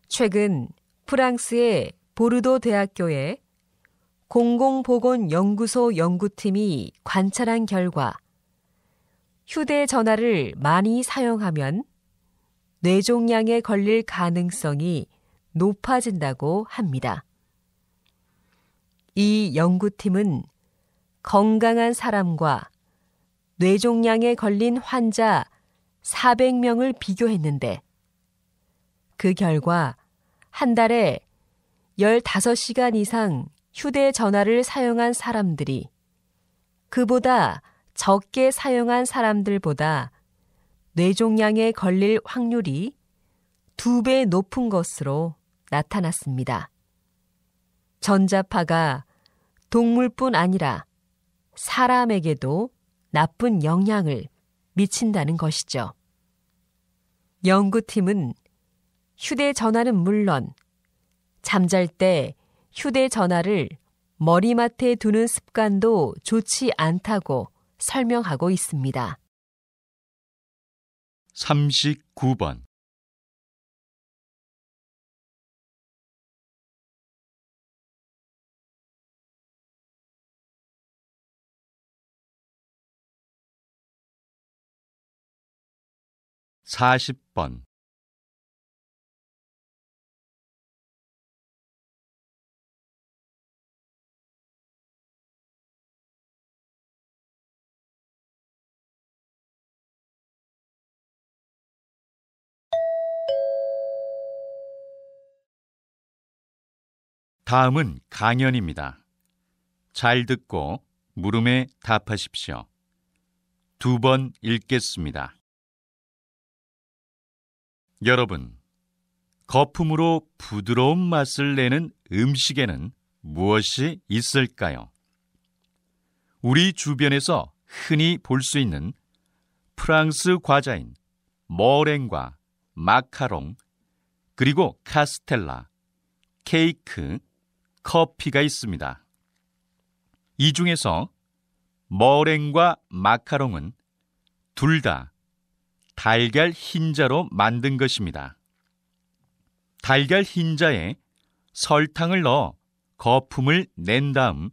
최근 프랑스의 보르도 대학교의 공공보건연구소 연구팀이 관찰한 결과 휴대전화를 많이 사용하면 뇌종양에 걸릴 가능성이 높아진다고 합니다. 이 연구팀은 건강한 사람과 뇌종양에 걸린 환자 400명을 비교했는데 그 결과 한 달에 15시간 이상 휴대전화를 사용한 사람들이 그보다 적게 사용한 사람들보다 뇌종양에 걸릴 확률이 2배 높은 것으로 나타났습니다. 전자파가 동물뿐 아니라 사람에게도 나쁜 영향을 미친다는 것이죠. 연구팀은 휴대전화는 물론 잠잘 때 휴대전화를 머리맡에 두는 습관도 좋지 않다고 설명하고 있습니다. 39번. (40번) 다음은 강연입니다. 잘 듣고 물음에 답하십시오. 2번 읽겠습니다. 여러분, 거품으로 부드러운 맛을 내는 음식에는 무엇이 있을까요? 우리 주변에서 흔히 볼 수 있는 프랑스 과자인 머랭과 마카롱, 그리고 카스텔라, 케이크, 커피가 있습니다. 이 중에서 머랭과 마카롱은 둘 다 달걀 흰자로 만든 것입니다. 달걀 흰자에 설탕을 넣어 거품을 낸 다음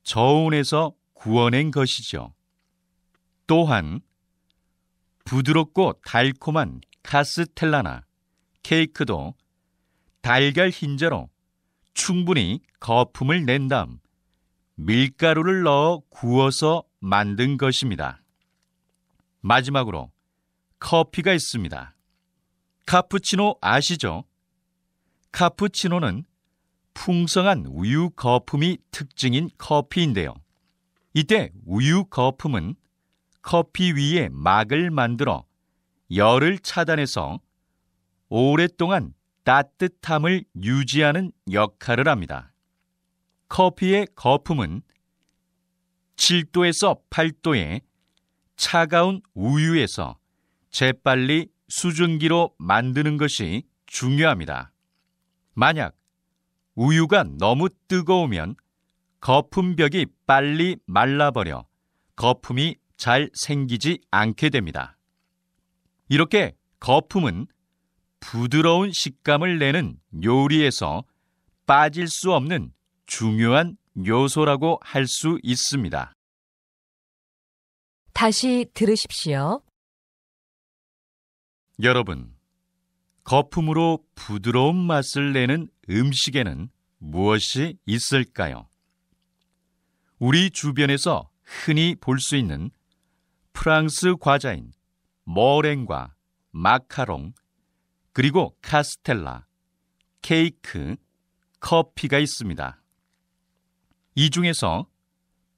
저온에서 구워낸 것이죠. 또한 부드럽고 달콤한 카스텔라나 케이크도 달걀 흰자로 충분히 거품을 낸 다음 밀가루를 넣어 구워서 만든 것입니다. 마지막으로 커피가 있습니다. 카푸치노 아시죠? 카푸치노는 풍성한 우유 거품이 특징인 커피인데요. 이때 우유 거품은 커피 위에 막을 만들어 열을 차단해서 오랫동안 따뜻함을 유지하는 역할을 합니다. 커피의 거품은 7도에서 8도의 차가운 우유에서 재빨리 수증기로 만드는 것이 중요합니다. 만약 우유가 너무 뜨거우면 거품벽이 빨리 말라버려 거품이 잘 생기지 않게 됩니다. 이렇게 거품은 부드러운 식감을 내는 요리에서 빠질 수 없는 중요한 요소라고 할 수 있습니다. 다시 들으십시오. 여러분, 거품으로 부드러운 맛을 내는 음식에는 무엇이 있을까요? 우리 주변에서 흔히 볼 수 있는 프랑스 과자인 머랭과 마카롱, 그리고 카스텔라, 케이크, 커피가 있습니다. 이 중에서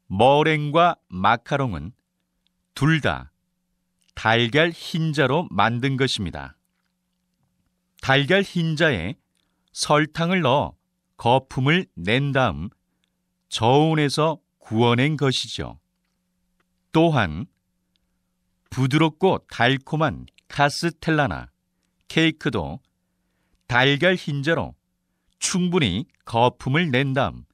머랭과 마카롱은 둘 다 달걀 흰자로 만든 것입니다. 달걀 흰자에 설탕을 넣어 거품을 낸 다음 저온에서 구워낸 것이죠. 또한 부드럽고 달콤한 카스텔라나 케이크도 달걀 흰자로 충분히 거품을 낸 다음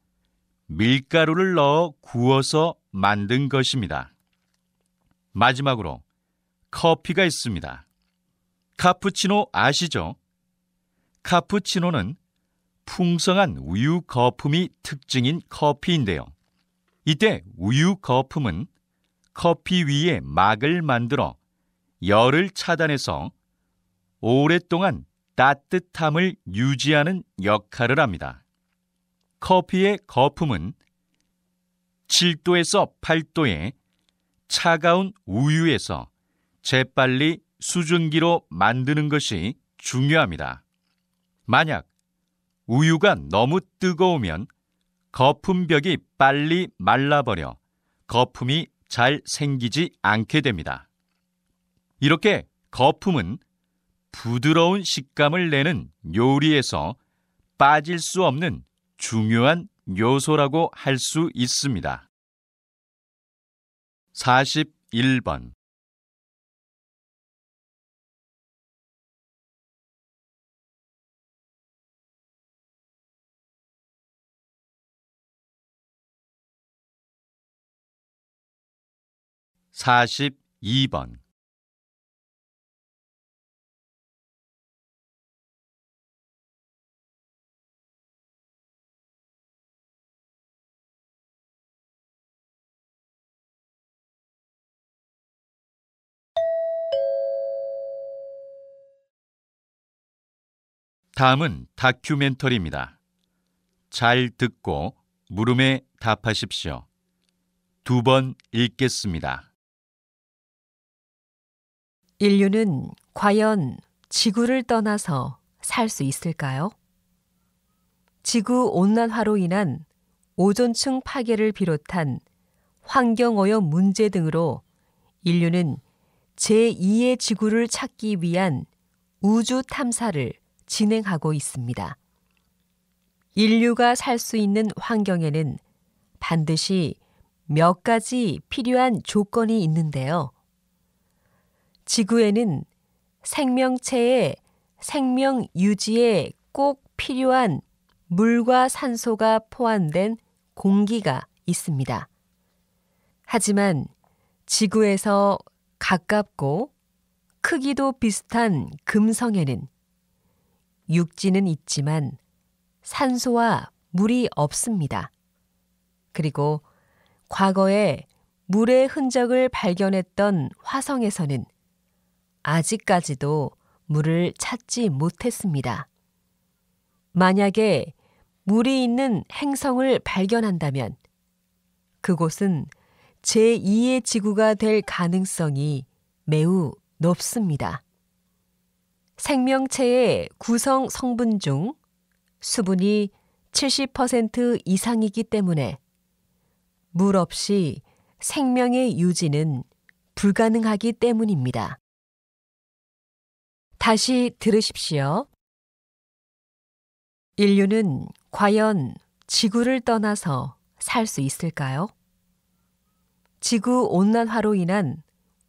밀가루를 넣어 구워서 만든 것입니다. 마지막으로 커피가 있습니다. 카푸치노 아시죠? 카푸치노는 풍성한 우유 거품이 특징인 커피인데요. 이때 우유 거품은 커피 위에 막을 만들어 열을 차단해서 오랫동안 따뜻함을 유지하는 역할을 합니다. 커피의 거품은 7도에서 8도의 차가운 우유에서 재빨리 수증기로 만드는 것이 중요합니다. 만약 우유가 너무 뜨거우면 거품벽이 빨리 말라버려 거품이 잘 생기지 않게 됩니다. 이렇게 거품은 부드러운 식감을 내는 요리에서 빠질 수 없는 중요한 요소라고 할 수 있습니다. 41번 42번 다음은 다큐멘터리입니다. 잘 듣고 물음에 답하십시오. 2번 읽겠습니다. 인류는 과연 지구를 떠나서 살 수 있을까요? 지구 온난화로 인한 오존층 파괴를 비롯한 환경오염 문제 등으로 인류는 제2의 지구를 찾기 위한 우주 탐사를 진행하고 있습니다. 인류가 살 수 있는 환경에는 반드시 몇 가지 필요한 조건이 있는데요. 지구에는 생명체의 생명 유지에 꼭 필요한 물과 산소가 포함된 공기가 있습니다. 하지만 지구에서 가깝고 크기도 비슷한 금성에는 육지는 있지만 산소와 물이 없습니다. 그리고 과거에 물의 흔적을 발견했던 화성에서는 아직까지도 물을 찾지 못했습니다. 만약에 물이 있는 행성을 발견한다면 그곳은 제2의 지구가 될 가능성이 매우 높습니다. 생명체의 구성 성분 중 수분이 70% 이상이기 때문에 물 없이 생명의 유지는 불가능하기 때문입니다. 다시 들으십시오. 인류는 과연 지구를 떠나서 살 수 있을까요? 지구 온난화로 인한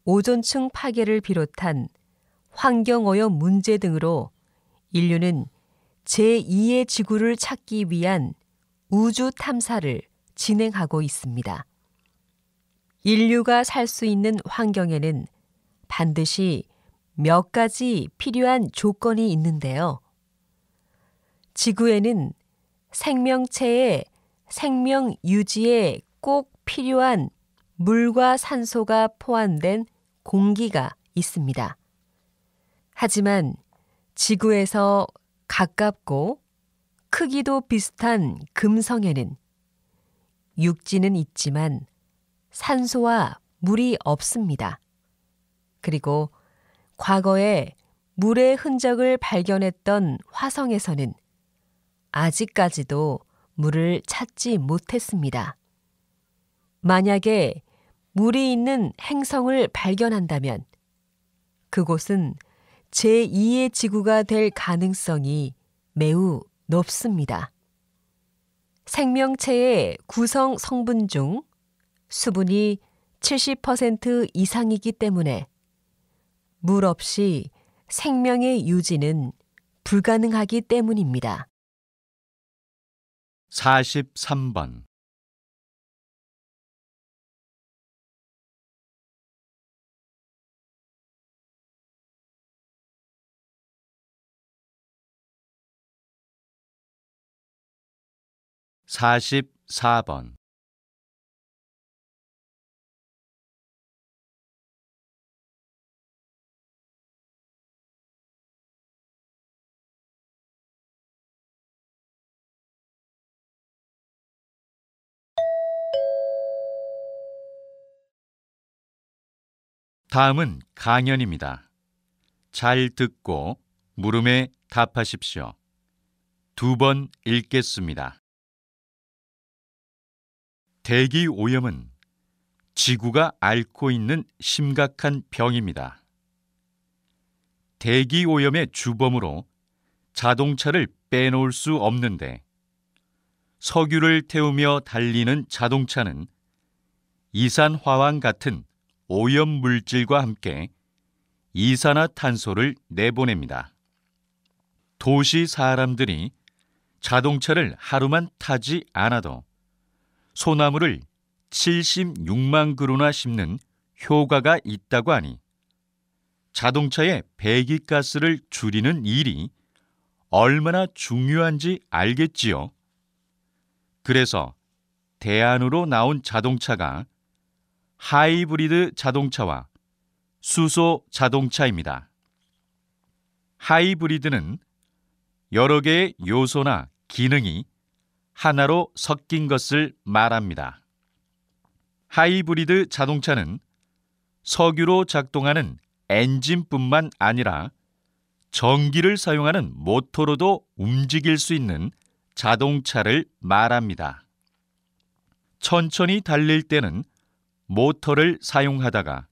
오존층 파괴를 비롯한 환경오염 문제 등으로 인류는 제2의 지구를 찾기 위한 우주 탐사를 진행하고 있습니다. 인류가 살 수 있는 환경에는 반드시 몇 가지 필요한 조건이 있는데요. 지구에는 생명체의 생명 유지에 꼭 필요한 물과 산소가 포함된 공기가 있습니다. 하지만 지구에서 가깝고 크기도 비슷한 금성에는 육지는 있지만 산소와 물이 없습니다. 그리고 과거에 물의 흔적을 발견했던 화성에서는 아직까지도 물을 찾지 못했습니다. 만약에 물이 있는 행성을 발견한다면 그곳은 제2의 지구가 될 가능성이 매우 높습니다. 생명체의 구성 성분 중 수분이 70% 이상이기 때문에 물 없이 생명의 유지는 불가능하기 때문입니다. 43번 44번 다음은 강연입니다. 잘 듣고 물음에 답하십시오. 2번 읽겠습니다. 대기 오염은 지구가 앓고 있는 심각한 병입니다. 대기 오염의 주범으로 자동차를 빼놓을 수 없는데 석유를 태우며 달리는 자동차는 이산화황 같은 오염 물질과 함께 이산화탄소를 내보냅니다. 도시 사람들이 자동차를 하루만 타지 않아도 소나무를 76만 그루나 심는 효과가 있다고 하니 자동차의 배기가스를 줄이는 일이 얼마나 중요한지 알겠지요. 그래서 대안으로 나온 자동차가 하이브리드 자동차와 수소 자동차입니다. 하이브리드는 여러 개의 요소나 기능이 하나로 섞인 것을 말합니다. 하이브리드 자동차는 석유로 작동하는 엔진뿐만 아니라 전기를 사용하는 모터로도 움직일 수 있는 자동차를 말합니다. 천천히 달릴 때는 모터를 사용하다가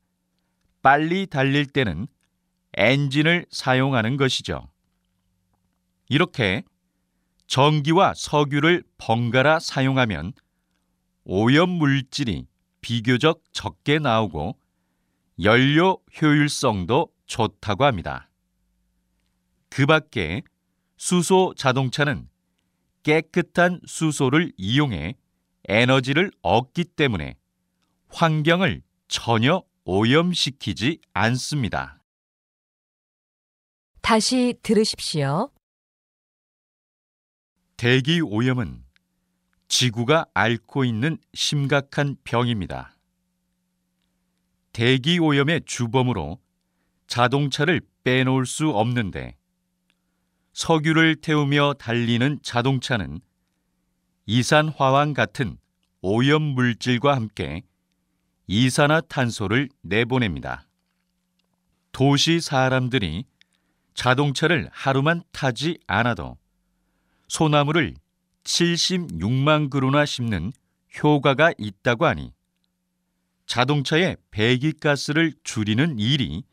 빨리 달릴 때는 엔진을 사용하는 것이죠. 이렇게 전기와 석유를 번갈아 사용하면 오염 물질이 비교적 적게 나오고 연료 효율성도 좋다고 합니다. 그 밖에 수소 자동차는 깨끗한 수소를 이용해 에너지를 얻기 때문에 환경을 전혀 오염시키지 않습니다. 다시 들으십시오. 대기 오염은 지구가 앓고 있는 심각한 병입니다. 대기 오염의 주범으로 자동차를 빼놓을 수 없는데 석유를 태우며 달리는 자동차는 이산화황 같은 오염 물질과 함께 이산화탄소를 내보냅니다. 도시 사람들이 자동차를 하루만 타지 않아도 소나무를 76만 그루나 심는 효과가 있다고 하니 자동차의 배기가스를 줄이는 일이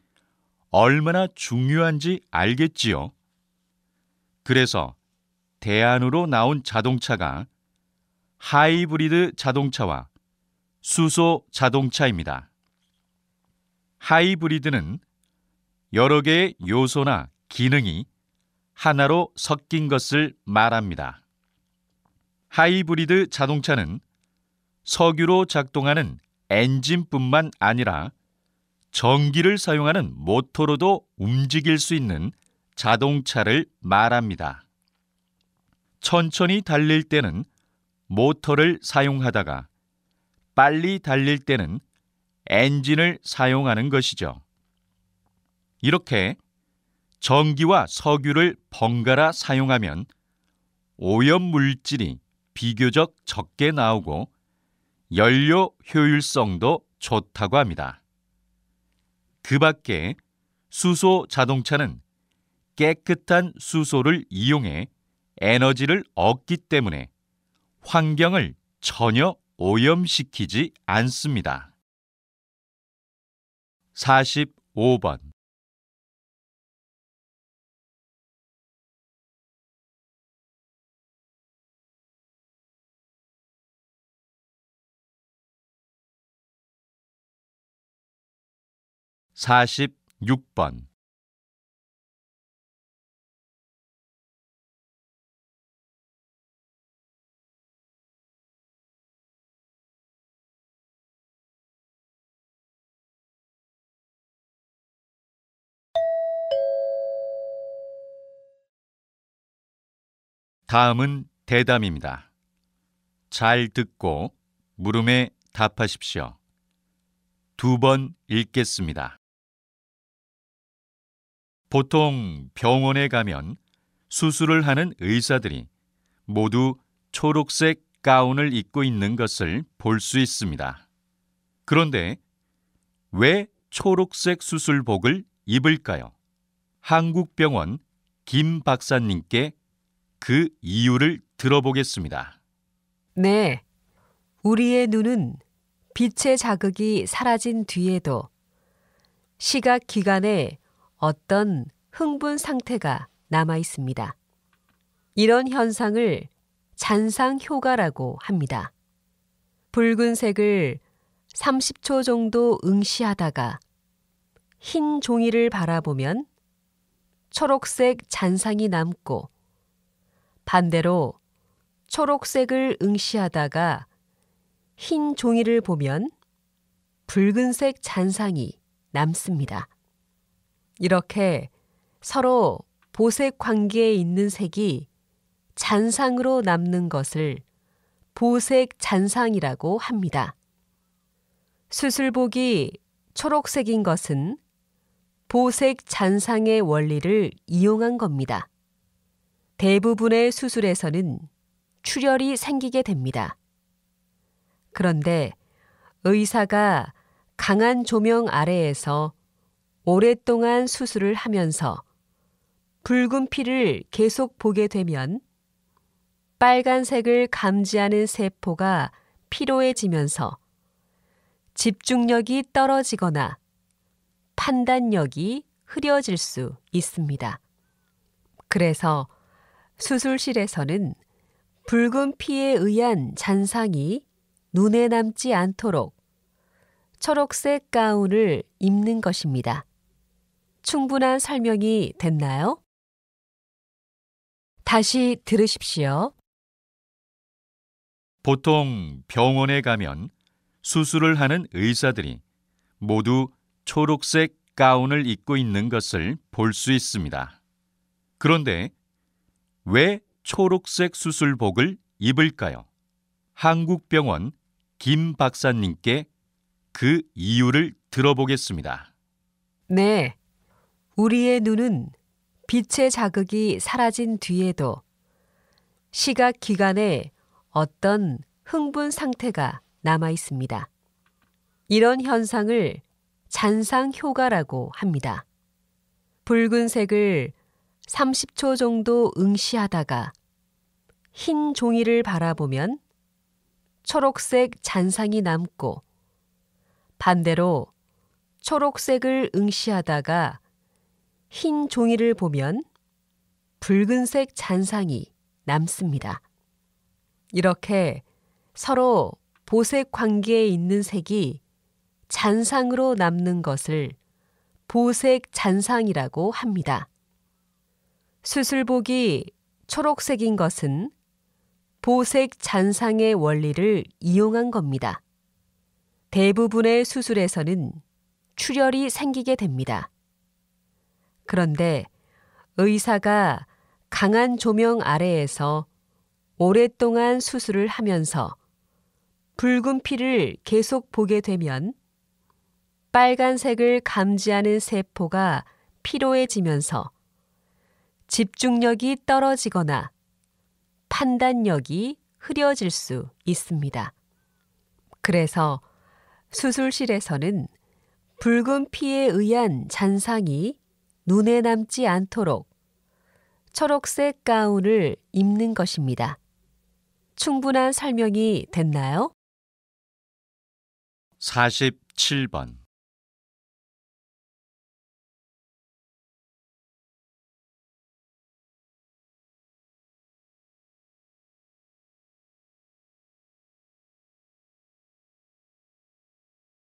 얼마나 중요한지 알겠지요. 그래서 대안으로 나온 자동차가 하이브리드 자동차와 수소 자동차입니다. 하이브리드는 여러 개의 요소나 기능이 하나로 섞인 것을 말합니다. 하이브리드 자동차는 석유로 작동하는 엔진뿐만 아니라 전기를 사용하는 모터로도 움직일 수 있는 자동차를 말합니다. 천천히 달릴 때는 모터를 사용하다가 빨리 달릴 때는 엔진을 사용하는 것이죠. 이렇게 전기와 석유를 번갈아 사용하면 오염 물질이 비교적 적게 나오고 연료 효율성도 좋다고 합니다. 그 밖에 수소 자동차는 깨끗한 수소를 이용해 에너지를 얻기 때문에 환경을 전혀 오염시키지 않습니다. 45번 46번 다음은 대담입니다. 잘 듣고 물음에 답하십시오. 2번 읽겠습니다. 보통 병원에 가면 수술을 하는 의사들이 모두 초록색 가운을 입고 있는 것을 볼 수 있습니다. 그런데 왜 초록색 수술복을 입을까요? 한국병원 김 박사님께 그 이유를 들어보겠습니다. 네, 우리의 눈은 빛의 자극이 사라진 뒤에도 시각 기관에 어떤 흥분 상태가 남아 있습니다. 이런 현상을 잔상 효과라고 합니다. 붉은색을 30초 정도 응시하다가 흰 종이를 바라보면 초록색 잔상이 남고 반대로 초록색을 응시하다가 흰 종이를 보면 붉은색 잔상이 남습니다. 이렇게 서로 보색 관계에 있는 색이 잔상으로 남는 것을 보색 잔상이라고 합니다. 수술복이 초록색인 것은 보색 잔상의 원리를 이용한 겁니다. 대부분의 수술에서는 출혈이 생기게 됩니다. 그런데 의사가 강한 조명 아래에서 오랫동안 수술을 하면서 붉은 피를 계속 보게 되면 빨간색을 감지하는 세포가 피로해지면서 집중력이 떨어지거나 판단력이 흐려질 수 있습니다. 그래서 수술실에서는 붉은 피에 의한 잔상이 눈에 남지 않도록 초록색 가운을 입는 것입니다. 충분한 설명이 됐나요? 다시 들으십시오. 보통 병원에 가면 수술을 하는 의사들이 모두 초록색 가운을 입고 있는 것을 볼 수 있습니다. 그런데 왜 초록색 수술복을 입을까요? 한국병원 김 박사님께 그 이유를 들어보겠습니다. 네, 우리의 눈은 빛의 자극이 사라진 뒤에도 시각 기관에 어떤 흥분 상태가 남아 있습니다. 이런 현상을 잔상 효과라고 합니다. 붉은색을 30초 정도 응시하다가 흰 종이를 바라보면 초록색 잔상이 남고 반대로 초록색을 응시하다가 흰 종이를 보면 붉은색 잔상이 남습니다. 이렇게 서로 보색 관계에 있는 색이 잔상으로 남는 것을 보색 잔상이라고 합니다. 수술복이 초록색인 것은 보색 잔상의 원리를 이용한 겁니다. 대부분의 수술에서는 출혈이 생기게 됩니다. 그런데 의사가 강한 조명 아래에서 오랫동안 수술을 하면서 붉은 피를 계속 보게 되면 빨간색을 감지하는 세포가 피로해지면서 집중력이 떨어지거나 판단력이 흐려질 수 있습니다. 그래서 수술실에서는 붉은 피에 의한 잔상이 눈에 남지 않도록 초록색 가운을 입는 것입니다. 충분한 설명이 됐나요? 47번.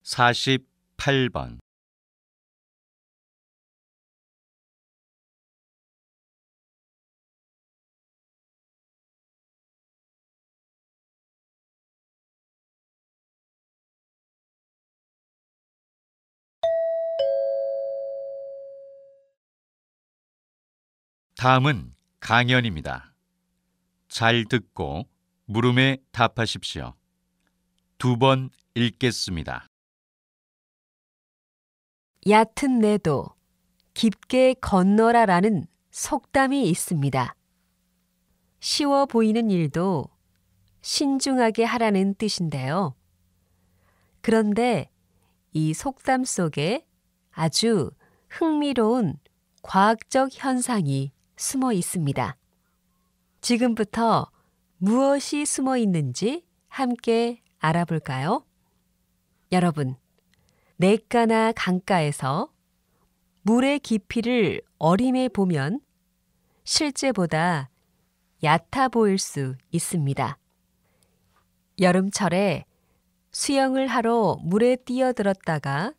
사십팔 번. 다음은 강연입니다. 잘 듣고 물음에 답하십시오. 2번 읽겠습니다. 얕은 내도 깊게 건너라라는 속담이 있습니다. 쉬워 보이는 일도 신중하게 하라는 뜻인데요. 그런데 이 속담 속에 아주 흥미로운 과학적 현상이 숨어 있습니다. 지금부터 무엇이 숨어 있는지 함께 알아볼까요? 여러분, 냇가나 강가에서 물의 깊이를 어림해 보면 실제보다 얕아 보일 수 있습니다. 여름철에 수영을 하러 물에 뛰어들었다가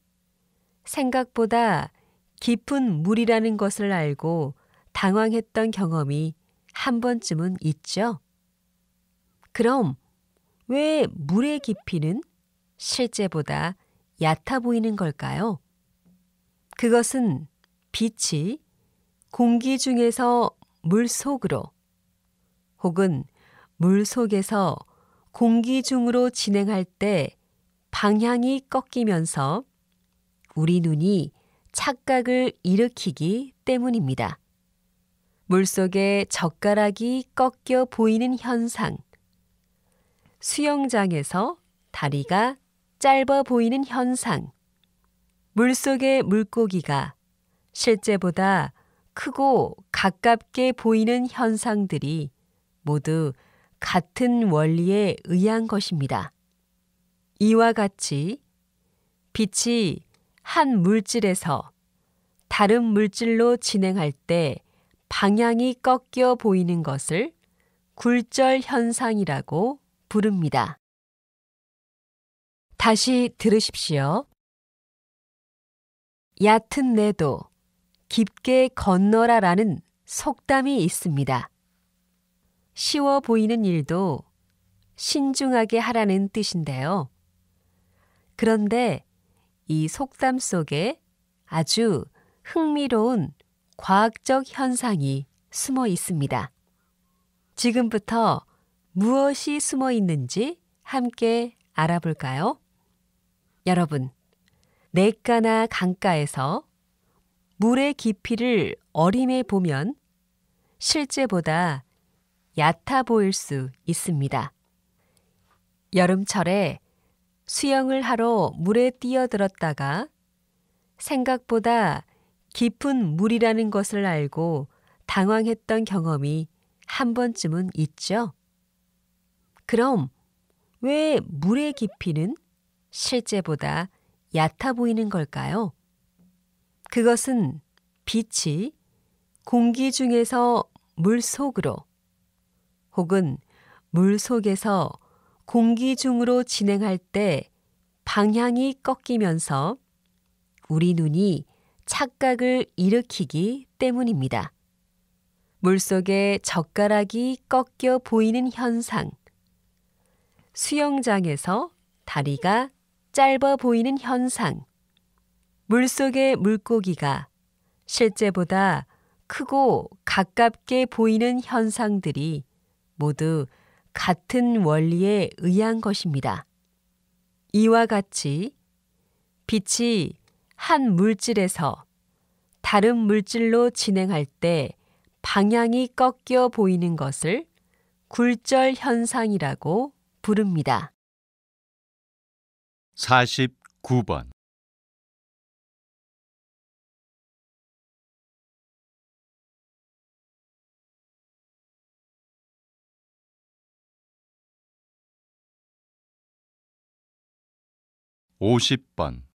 생각보다 깊은 물이라는 것을 알고 당황했던 경험이 한 번쯤은 있죠. 그럼 왜 물의 깊이는 실제보다 얕아 보이는 걸까요? 그것은 빛이 공기 중에서 물 속으로 혹은 물 속에서 공기 중으로 진행할 때 방향이 꺾이면서 우리 눈이 착각을 일으키기 때문입니다. 물속에 젓가락이 꺾여 보이는 현상, 수영장에서 다리가 짧아 보이는 현상, 물속의 물고기가 실제보다 크고 가깝게 보이는 현상들이 모두 같은 원리에 의한 것입니다. 이와 같이 빛이 한 물질에서 다른 물질로 진행할 때 방향이 꺾여 보이는 것을 굴절 현상이라고 부릅니다. 다시 들으십시오. 얕은 내도 깊게 건너라라는 속담이 있습니다. 쉬워 보이는 일도 신중하게 하라는 뜻인데요. 그런데 이 속담 속에 아주 흥미로운 과학적 현상이 숨어 있습니다. 지금부터 무엇이 숨어 있는지 함께 알아볼까요? 여러분, 냇가나 강가에서 물의 깊이를 어림해 보면 실제보다 얕아 보일 수 있습니다. 여름철에 수영을 하러 물에 뛰어들었다가 생각보다 깊은 물이라는 것을 알고 당황했던 경험이 한 번쯤은 있죠. 그럼 왜 물의 깊이는 실제보다 얕아 보이는 걸까요? 그것은 빛이 공기 중에서 물 속으로 혹은 물 속에서 공기 중으로 진행할 때 방향이 꺾이면서 우리 눈이 착각을 일으키기 때문입니다. 물속에 젓가락이 꺾여 보이는 현상, 수영장에서 다리가 짧아 보이는 현상, 물속의 물고기가 실제보다 크고 가깝게 보이는 현상들이 모두 같은 원리에 의한 것입니다. 이와 같이 빛이 한 물질에서 다른 물질로 진행할 때 방향이 꺾여 보이는 것을 굴절 현상이라고 부릅니다. 49번. (50번)